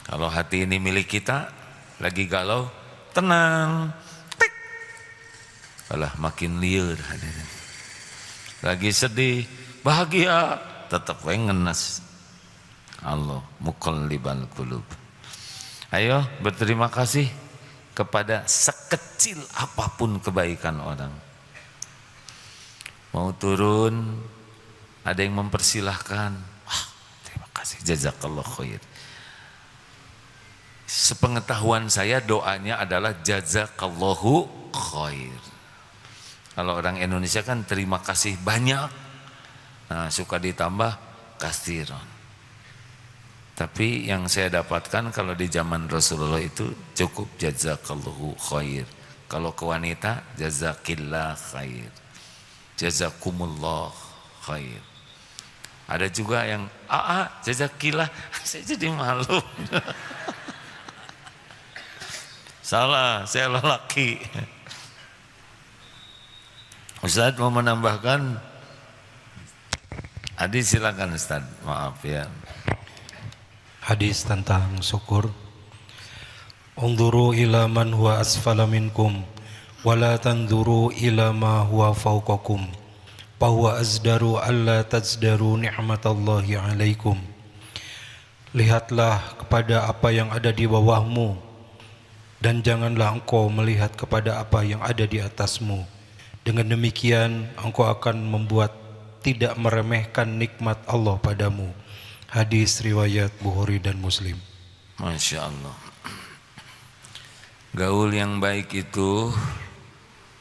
Kalau hati ini milik kita, lagi galau, tenang, tik, alah makin liur. Lagi sedih, bahagia, tetap ngenes. Allah muqallibal qulub. Ayo berterima kasih kepada sekecil apapun kebaikan orang. Mau turun, ada yang mempersilahkan, terima kasih, jazakallah khair. Sepengetahuan saya doanya adalah jazakallahu khair. Kalau orang Indonesia kan terima kasih banyak, nah suka ditambah kasiron. Tapi yang saya dapatkan kalau di zaman Rasulullah itu cukup jazakallahu khair. Kalau ke wanita jazakillah khair, jazakumullah khair. Ada juga yang jazakillah, saya jadi malu. Salah, saya lelaki. Ustaz mau menambahkan? Adi silakan Ustaz, maaf ya. Hadis tentang syukur. Unzuru ila man huwa asfala minkum wa la tanzuru ila ma huwa fawqakum fa huwa azdaru alla tazdaru ni'matallahi alaikum. Lihatlah kepada apa yang ada di bawahmu dan janganlah engkau melihat kepada apa yang ada di atasmu. Dengan demikian engkau akan membuat tidak meremehkan nikmat Allah padamu. Hadis riwayat Bukhari dan Muslim. Masya Allah. Gaul yang baik itu,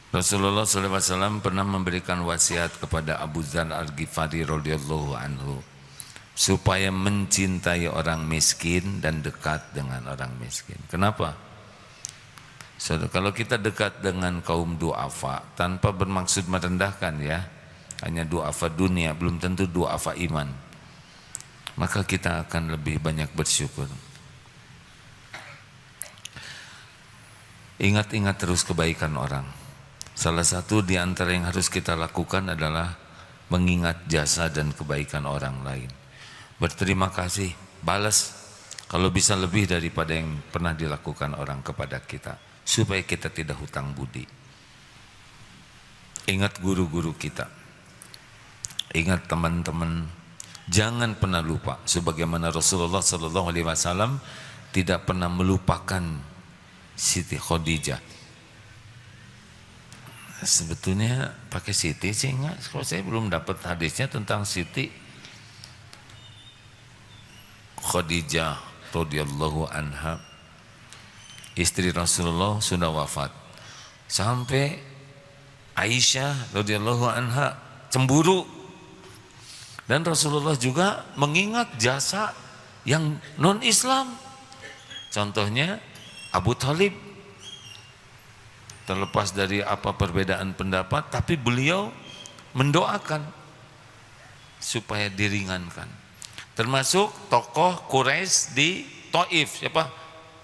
Rasulullah SAW pernah memberikan wasiat kepada Abu Dzar Al-Ghifari radhiyallahu anhu supaya mencintai orang miskin dan dekat dengan orang miskin. Kenapa? Saudara, kalau kita dekat dengan kaum du'afa tanpa bermaksud merendahkan ya, hanya du'afa dunia, belum tentu du'afa iman, maka kita akan lebih banyak bersyukur. Ingat-ingat terus kebaikan orang. Salah satu di antara yang harus kita lakukan adalah mengingat jasa dan kebaikan orang lain. Berterima kasih, balas kalau bisa lebih daripada yang pernah dilakukan orang kepada kita, supaya kita tidak hutang budi. Ingat guru-guru kita, ingat teman-teman, jangan pernah lupa sebagaimana Rasulullah SAW tidak pernah melupakan Siti Khadijah. Sebetulnya pakai Siti sih enggak, kalau saya belum dapat hadisnya tentang Siti Khadijah radhiyallahu anha, istri Rasulullah sudah wafat. Sampai Aisyah radhiyallahu anha cemburu. Dan Rasulullah juga mengingat jasa yang non-Islam. Contohnya Abu Thalib. Terlepas dari apa perbedaan pendapat, tapi beliau mendoakan supaya diringankan. Termasuk tokoh Quraisy di Taif, siapa?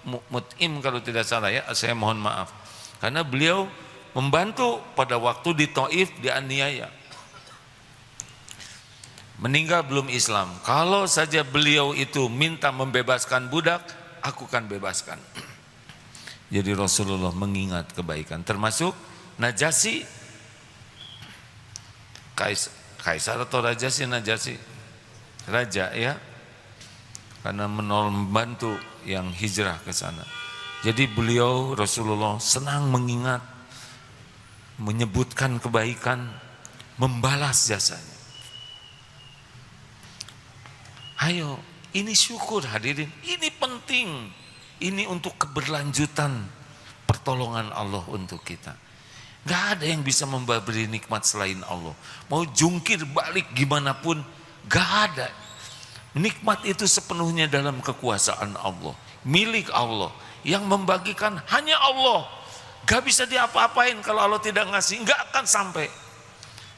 Mut'im kalau tidak salah ya, saya mohon maaf. Karena beliau membantu pada waktu di Taif dianiaya. Meninggal belum Islam. Kalau saja beliau itu minta membebaskan budak, aku akan bebaskan. Jadi Rasulullah mengingat kebaikan, termasuk Najasyi, Kaisar atau Raja sih, Najasyi, raja ya, karena membantu yang hijrah ke sana. Jadi beliau Rasulullah senang mengingat, menyebutkan kebaikan, membalas jasanya. Ayo, ini syukur hadirin, ini penting. Ini untuk keberlanjutan pertolongan Allah untuk kita. Gak ada yang bisa memberi nikmat selain Allah. Mau jungkir balik gimana pun gak ada. Nikmat itu sepenuhnya dalam kekuasaan Allah, milik Allah. Yang membagikan hanya Allah. Gak bisa diapa-apain kalau Allah tidak ngasih, gak akan sampai.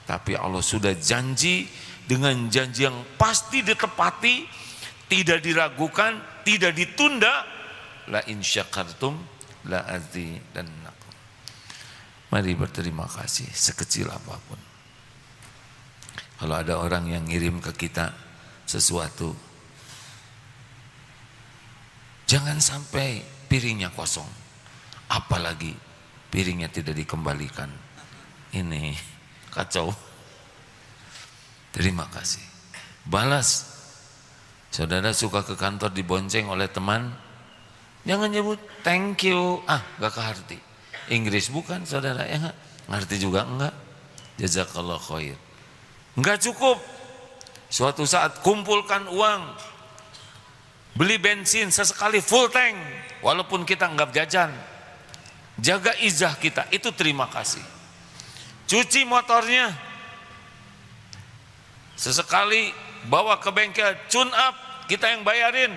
Tapi Allah sudah janji dengan janji yang pasti ditepati, tidak diragukan, tidak ditunda. La in syakartum la azidannakum. Mari berterima kasih sekecil apapun. Kalau ada orang yang ngirim ke kita sesuatu, jangan sampai piringnya kosong, apalagi piringnya tidak dikembalikan. Ini kacau. Terima kasih, balas. Saudara suka ke kantor dibonceng oleh teman, jangan nyebut thank you, gak keharti. Inggris bukan saudara, ya gak? Ngerti juga enggak? Jazakallah khair. Enggak cukup. Suatu saat kumpulkan uang, beli bensin sesekali full tank, walaupun kita enggak jajan. Jaga izah kita, itu terima kasih. Cuci motornya, sesekali bawa ke bengkel, tune up, kita yang bayarin.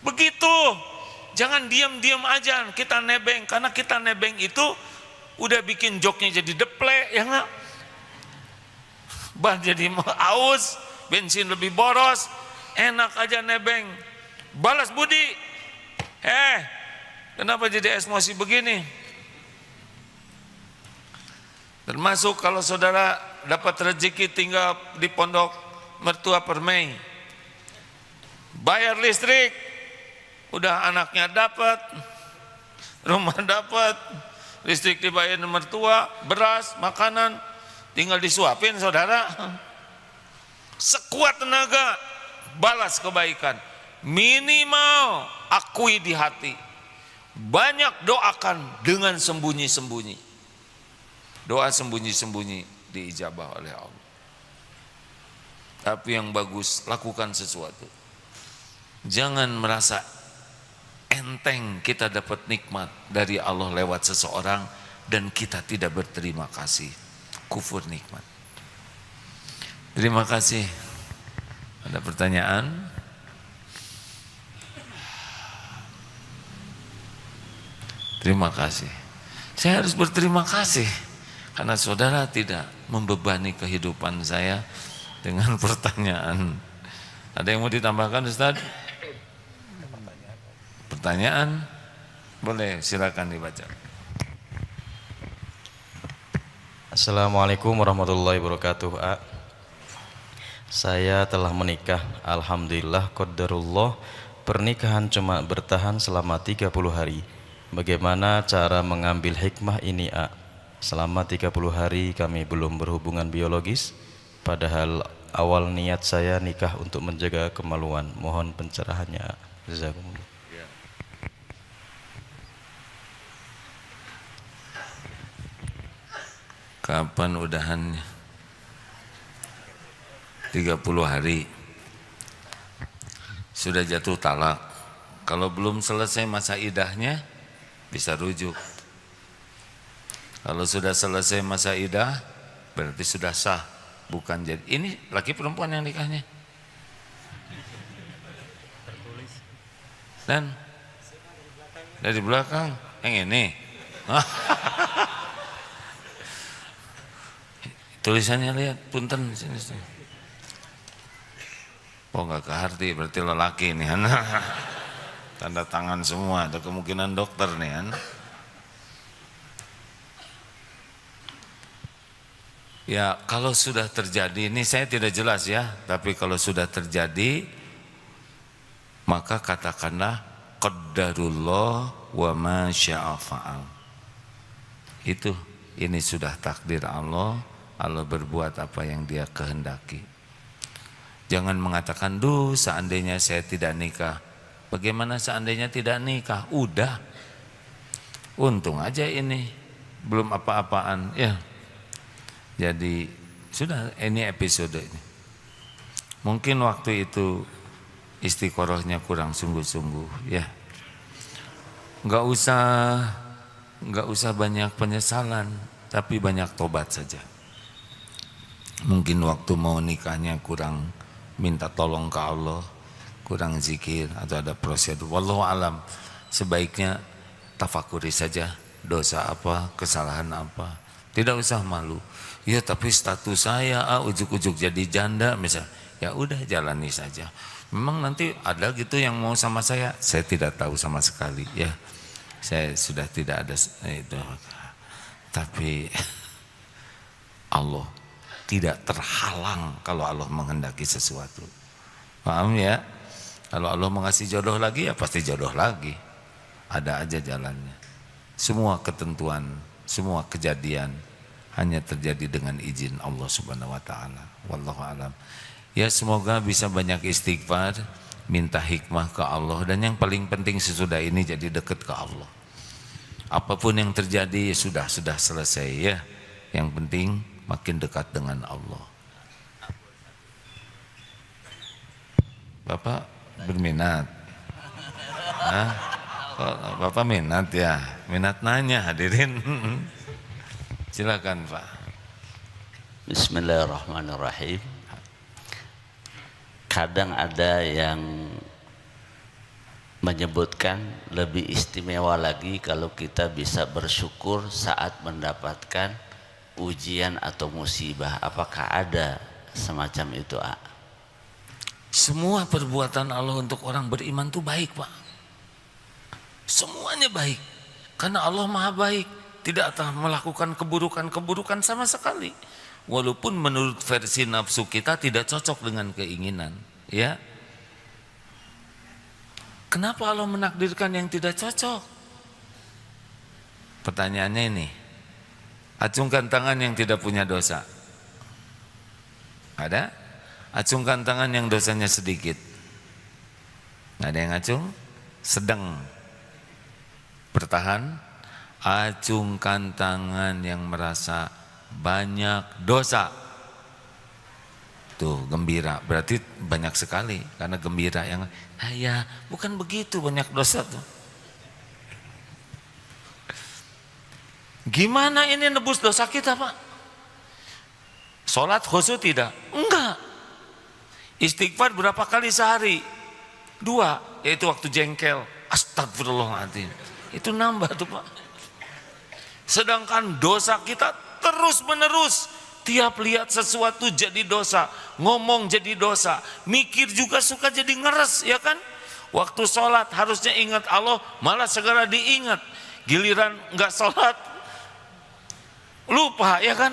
Begitu. Jangan diam-diam aja kita nebeng, karena kita nebeng itu udah bikin joknya jadi deplek, ya enggak? Ban jadi aus, bensin lebih boros, enak aja nebeng. Balas budi. Kenapa jadi emosi begini? Termasuk kalau saudara dapat rezeki tinggal di pondok mertua Permai, bayar listrik, udah anaknya dapat, rumah dapat, listrik dibayar mertua, beras, makanan, tinggal disuapin saudara. Sekuat tenaga, balas kebaikan. Minimal akui di hati. Banyak doakan dengan sembunyi-sembunyi. Doa sembunyi-sembunyi diijabah oleh Allah. Tapi yang bagus, lakukan sesuatu. Jangan merasa enteng kita dapat nikmat dari Allah lewat seseorang dan kita tidak berterima kasih. Kufur nikmat. Terima kasih. Ada pertanyaan? Terima kasih. Saya harus berterima kasih karena saudara tidak membebani kehidupan saya dengan pertanyaan. Ada yang mau ditambahkan, Ustaz? Pertanyaan? Boleh, silakan dibaca. Assalamualaikum warahmatullahi wabarakatuh. Saya telah menikah, alhamdulillah qadarullah. Pernikahan cuma bertahan selama 30 hari. Bagaimana cara mengambil hikmah ini, Selama 30 hari kami belum berhubungan biologis, padahal awal niat saya nikah untuk menjaga kemaluan. Mohon pencerahannya. Jazakumullah. Kapan udahannya? 30 hari. Sudah jatuh talak. Kalau belum selesai masa idahnya, bisa rujuk. Kalau sudah selesai masa idah, berarti sudah sah. Bukan jadi. Ini laki perempuan yang nikahnya. Dan dari belakang yang ini. Tulisannya lihat, punten sini. Oh nggak keharti, berarti lelaki nih. Tanda tangan semua, ada kemungkinan dokter nih. Ya kalau sudah terjadi, ini saya tidak jelas ya, tapi kalau sudah terjadi, maka katakanlah qadarullah wa ma syaa fa'al. Itu, ini sudah takdir Allah. Allah berbuat apa yang Dia kehendaki. Jangan mengatakan, duh seandainya saya tidak nikah. Bagaimana seandainya tidak nikah? Udah, untung aja ini belum apa-apaan ya. Jadi sudah, ini episode ini. Mungkin waktu itu istiqorohnya kurang sungguh-sungguh ya. Nggak usah banyak penyesalan, tapi banyak tobat saja. Mungkin waktu mau nikahnya kurang minta tolong ke Allah, kurang zikir atau ada prosedur. Wallahu alam. Sebaiknya tafakuri saja dosa apa, kesalahan apa. Tidak usah malu. Ya tapi status saya ujuk-ujuk jadi janda misal. Ya udah jalani saja. Memang nanti ada gitu yang mau sama saya tidak tahu sama sekali ya. Saya sudah tidak ada itu. Tapi Allah tidak terhalang kalau Allah menghendaki sesuatu. Paham ya? Kalau Allah mengasih jodoh lagi ya pasti jodoh lagi. Ada aja jalannya. Semua ketentuan, semua kejadian hanya terjadi dengan izin Allah Subhanahu wa taala. Wallahu alam. Ya semoga bisa banyak istighfar, minta hikmah ke Allah, dan yang paling penting sesudah ini jadi dekat ke Allah. Apapun yang terjadi ya sudah selesai ya. Yang penting makin dekat dengan Allah. Bapak berminat? Bapak minat ya? Minat nanya hadirin. Silakan Pak. Bismillahirrahmanirrahim. Kadang ada yang menyebutkan lebih istimewa lagi kalau kita bisa bersyukur saat mendapatkan ujian atau musibah. Apakah ada semacam itu, Semua perbuatan Allah untuk orang beriman itu baik, Pak. Semuanya baik. Karena Allah Maha baik, tidak akan melakukan keburukan-keburukan sama sekali. Walaupun menurut versi nafsu kita tidak cocok dengan keinginan, ya. Kenapa Allah menakdirkan yang tidak cocok? Pertanyaannya ini. Acungkan tangan yang tidak punya dosa. Ada? Acungkan tangan yang dosanya sedikit. Nggak ada yang acung? Sedang. Bertahan. Acungkan tangan yang merasa banyak dosa. Tuh gembira, berarti banyak sekali. Karena gembira yang ya bukan begitu banyak dosa tuh. Gimana ini nebus dosa kita, Pak? Sholat khusyuk tidak? Enggak. Istighfar berapa kali sehari? 2, yaitu waktu jengkel. Astagfirullahaladzim. itu nambah tuh Pak. Sedangkan dosa kita terus menerus, tiap lihat sesuatu jadi dosa, ngomong jadi dosa, mikir juga suka jadi ngeres, ya kan? Waktu sholat harusnya ingat Allah, malah segera diingat. Giliran nggak sholat, lupa, ya kan?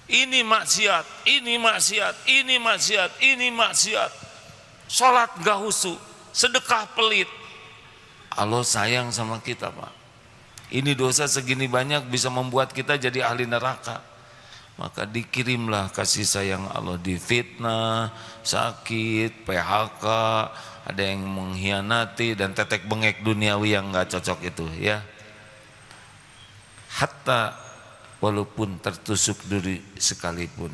Ini maksiat, ini maksiat, ini maksiat, ini maksiat. Sholat nggak husu, sedekah pelit. Allah sayang sama kita Pak. Ini dosa segini banyak bisa membuat kita jadi ahli neraka. Maka dikirimlah kasih sayang Allah, difitnah, sakit, PHK, ada yang mengkhianati dan tetek bengek duniawi yang nggak cocok itu, ya. Hatta walaupun tertusuk duri sekalipun,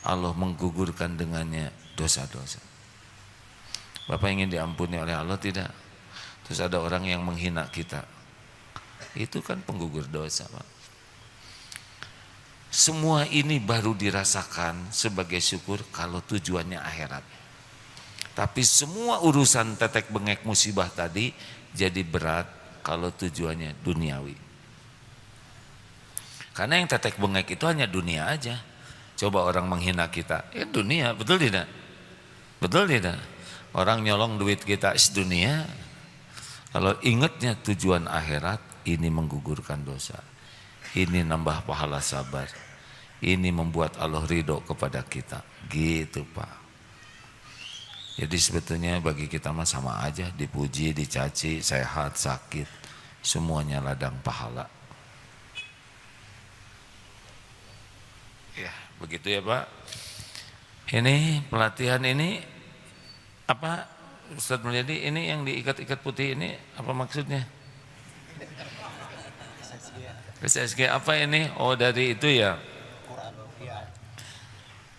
Allah menggugurkan dengannya dosa-dosa. Bapak ingin diampuni oleh Allah? Tidak. Terus ada orang yang menghina kita, itu kan penggugur dosa Pak. Semua ini baru dirasakan sebagai syukur kalau tujuannya akhirat. Tapi semua urusan tetek bengek musibah tadi jadi berat kalau tujuannya duniawi. Karena yang tetek bengek itu hanya dunia aja. Coba orang menghina kita, ya dunia, betul tidak? Betul tidak? Orang nyolong duit kita, dunia. Kalau ingatnya tujuan akhirat, ini menggugurkan dosa, ini nambah pahala sabar, ini membuat Allah ridho kepada kita, gitu Pak. Jadi sebetulnya bagi kita mah sama aja, dipuji, dicaci, sehat, sakit, semuanya ladang pahala. Ya begitu ya Pak. Ini pelatihan ini apa Ustadz Mulyadi, ini yang diikat-ikat putih ini apa maksudnya? SSG apa ini? Oh dari itu ya,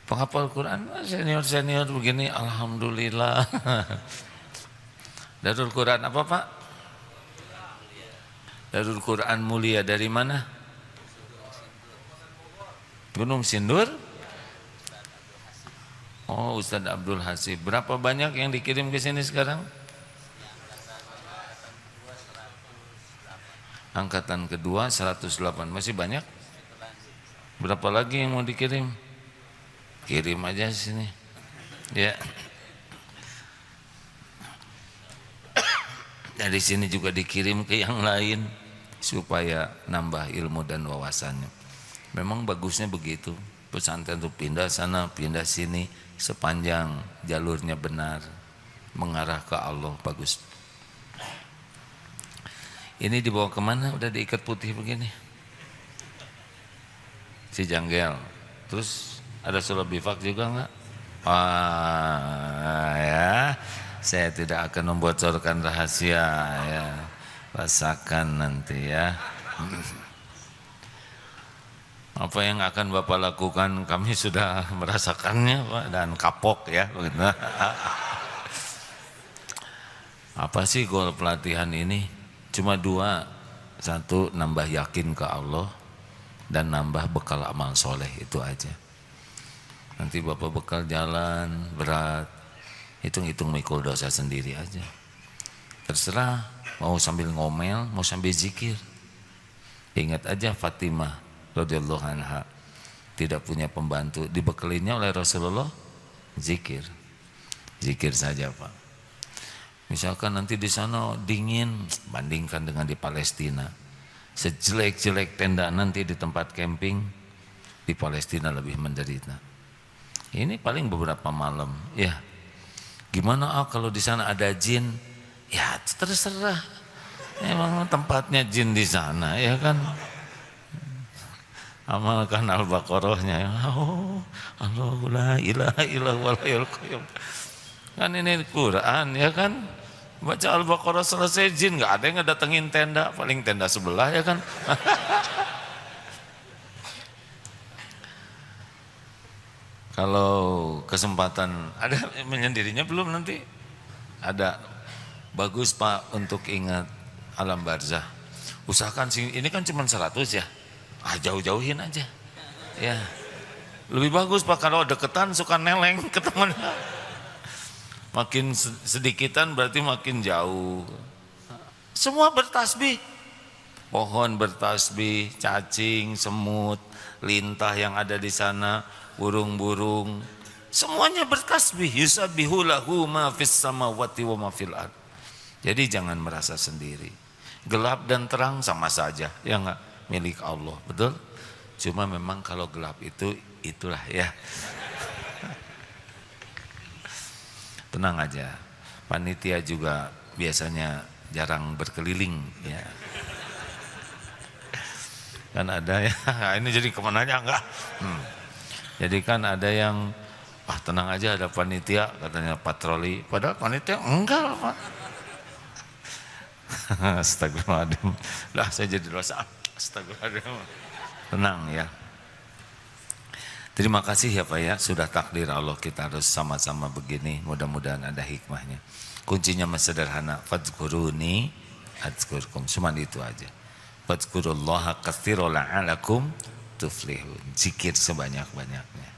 penghafal Quran, senior-senior begini, alhamdulillah. Darul Quran apa Pak? Darul Quran Mulia dari mana? Gunung Sindur? Oh Ustadz Abdul Hasib. Berapa banyak yang dikirim ke sini sekarang? Angkatan kedua 108, masih banyak? Berapa lagi yang mau dikirim? Kirim aja sini. Ya. Dari sini juga dikirim ke yang lain supaya nambah ilmu dan wawasannya. Memang bagusnya begitu. Pesantren itu pindah sana, pindah sini, sepanjang jalurnya benar, mengarah ke Allah, bagus. Ini dibawa kemana? Udah diikat putih begini. Si Janggel. Terus ada surat bifak juga enggak? Ya, saya tidak akan membocorkan rahasia ya. Rasakan nanti ya. Apa yang akan Bapak lakukan kami sudah merasakannya Pak, dan kapok ya. Apa sih goal pelatihan ini? Cuma dua. Satu, nambah yakin ke Allah, dan nambah bekal amal soleh, itu aja. Nanti Bapak bekal jalan berat, hitung-hitung mikul dosa sendiri aja. Terserah, mau sambil ngomel, mau sambil zikir. Ingat aja Fatimah radhiyallahu anha tidak punya pembantu, dibekalinya oleh Rasulullah zikir. Zikir saja Pak. Misalkan nanti di sana dingin, bandingkan dengan di Palestina. Sejelek-jelek tenda nanti di tempat camping, di Palestina lebih menderita. Ini paling beberapa malam, ya. Gimana kalau di sana ada jin? Ya terserah. Emang tempatnya jin di sana, ya kan? Amalkan Al-Baqarahnya. Oh, Allahu la ilaha illallah wal hayyul qayyum. Kan ini Quran ya kan? Baca Al-Baqarah selesai jin enggak ada yang ngedatengin tenda, paling tenda sebelah ya kan? Kalau kesempatan ada menyendirinya belum nanti? Ada. Bagus Pak untuk ingat alam barzah. Usahakan sih, ini kan cuma 100 ya. Jauh-jauhin aja ya, lebih bagus Pak kalau deketan suka neleng ke teman. Makin sedikitan berarti makin jauh. Semua bertasbih. Pohon bertasbih, cacing, semut, lintah yang ada di sana, burung-burung, semuanya bertasbih. Yusabbihu lahu ma fis samawati wa ma fil ard. Jadi jangan merasa sendiri. Gelap dan terang sama saja, ya enggak? Milik Allah, betul? Cuma memang kalau gelap itu itulah ya. Tenang aja. Panitia juga biasanya jarang berkeliling ya. Kan ada ya, ini jadi kemananya enggak? Jadi kan ada yang tenang aja, ada panitia katanya patroli, padahal panitia enggak Pak. Astagfirullahaladzim. Lah saya jadi dosa. Astagfirullahaladzim. Tenang ya. Terima kasih ya Pak ya, sudah takdir Allah kita harus sama-sama begini. Mudah-mudahan ada hikmahnya. Kuncinya masih sederhana, fadzkuruni adzkurkum. Cuma itu aja. Fadzkurullaha katsiran la'alakum tuflihun. Zikir sebanyak-banyaknya.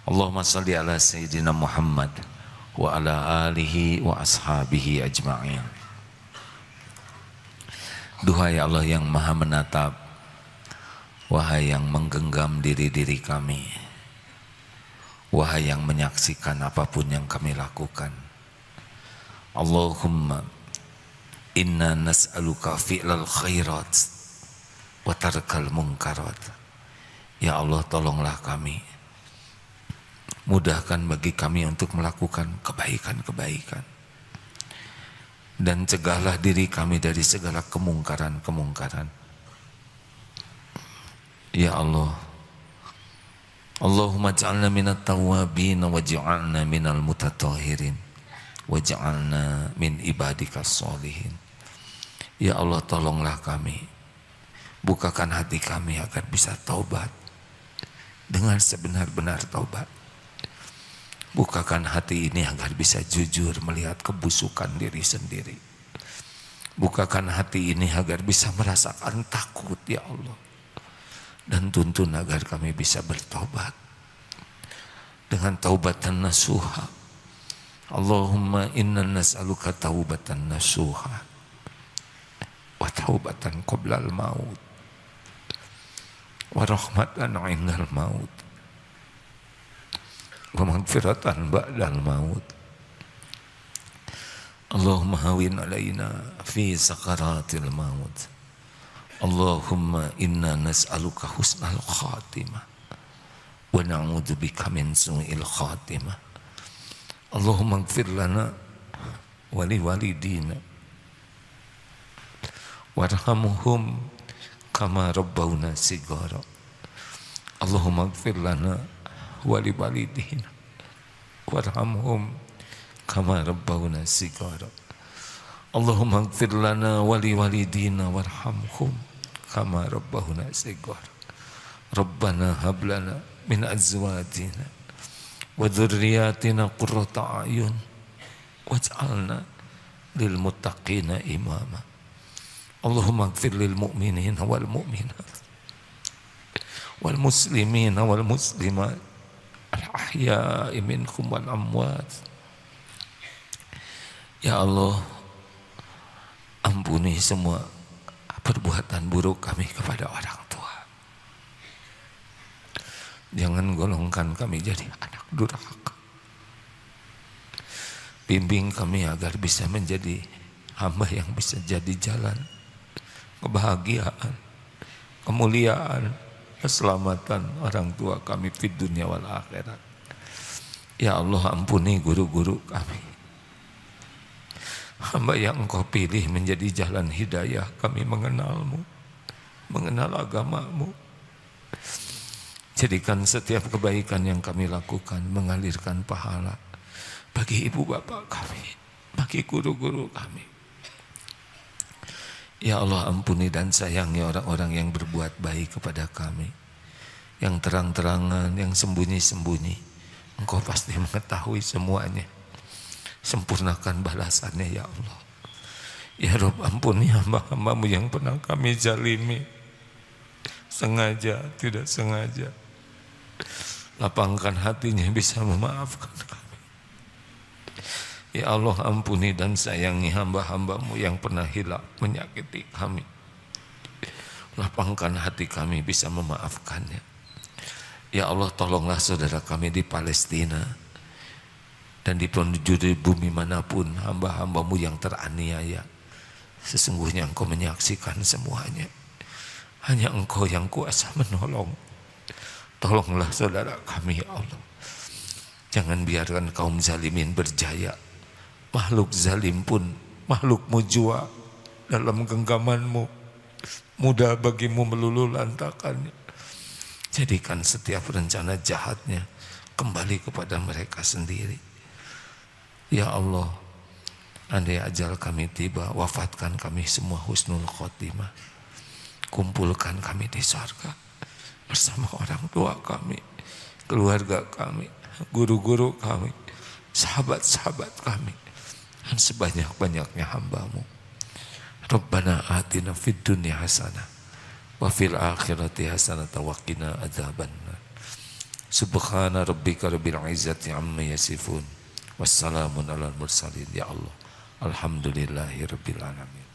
Allahumma shalli ala sayyidina Muhammad wa ala alihi wa ashabihi ajma'in. Duhai Allah yang Maha menatap, wahai yang menggenggam diri-diri kami, wahai yang menyaksikan apapun yang kami lakukan. Allahumma inna nas'aluka fi'lal khairat wa tarkal munkarat. Ya Allah, tolonglah kami, mudahkan bagi kami untuk melakukan kebaikan-kebaikan, dan cegahlah diri kami dari segala kemungkaran-kemungkaran. Ya Allah, Allahumma ja'alna minat tawabin waj'alna minal mutatahhirin waj'alna min ibadikas sholihin. Ya Allah, tolonglah kami, bukakan hati kami agar bisa taubat dengan sebenar-benar taubat. Bukakan hati ini agar bisa jujur melihat kebusukan diri sendiri. Bukakan hati ini agar bisa merasakan takut ya Allah. Dan tuntun agar kami bisa bertobat dengan taubatan nasuha. Allahumma inna nas'aluka taubatan nasuha wa taubatan qoblal maut wa rahmatan indal maut wa maghfiratan ba'dal maut. Allahumma hawin alaina fi sakaratil maut. Allahumma inna nas'aluka husnal khatimah wa na'udzubika min su'il khatimah. Allahumma ighfir lana wa li walidina warhamhum kama rabbawna shighara. Allahumma ighfir lana wa li walidina warhamhum kama rabbawna shighara. Allahumma ighfir lana wa li walidina warhamhum kama rabbawna shighara. Rabbana hab lana min azwajina wa dzurriyyatina qurrata a'yun waj'alna lil muttaqina imama. Allahumma ighfir lil mu'minina wal mu'minat wal muslimina wal muslimat al ahya'i minhum wal amwat. Ya Allah, ampuni semua perbuatan buruk kami kepada orang tua. Jangan golongkan kami jadi anak durhaka. Bimbing kami agar bisa menjadi hamba yang bisa jadi jalan kebahagiaan, kemuliaan, keselamatan orang tua kami di dunia wal akhirat. Ya Allah, ampuni guru-guru kami, hamba yang Engkau pilih menjadi jalan hidayah kami mengenalmu, mengenal agamamu. Jadikan setiap kebaikan yang kami lakukan mengalirkan pahala bagi ibu bapak kami, bagi guru-guru kami. Ya Allah, ampuni dan sayangi orang-orang yang berbuat baik kepada kami, yang terang-terangan, yang sembunyi-sembunyi. Engkau pasti mengetahui semuanya. Sempurnakan balasannya ya Allah. Ya Rabb, ampuni hamba-hambamu yang pernah kami zalimi, sengaja, tidak sengaja. Lapangkan hatinya bisa memaafkan kami. Ya Allah, ampuni dan sayangi hamba-hambamu yang pernah hilaf menyakiti kami. Lapangkan hati kami bisa memaafkannya. Ya Allah, tolonglah saudara kami di Palestina dan di penjuru bumi manapun, hamba-hambamu yang teraniaya. Sesungguhnya Engkau menyaksikan semuanya. Hanya Engkau yang kuasa menolong. Tolonglah saudara kami, ya Allah. Jangan biarkan kaum zalimin berjaya. Makhluk zalim pun, makhlukmu jua dalam genggamanmu. Mudah bagimu meluluh lantakannya. Jadikan setiap rencana jahatnya kembali kepada mereka sendiri. Ya Allah, andai ajal kami tiba, wafatkan kami semua husnul khotimah. Kumpulkan kami di surga bersama orang tua kami, keluarga kami, guru-guru kami, sahabat-sahabat kami, dan sebanyak-banyaknya hamba-Mu. Rabbana atina fid dunya hasanah wa fil akhirati hasanah wa qina adzabannar. Subhana rabbika rabbil izzati amma yasifun. Wassalamun alal mursalin. Ya Allah, alhamdulillahi rabbil alamin.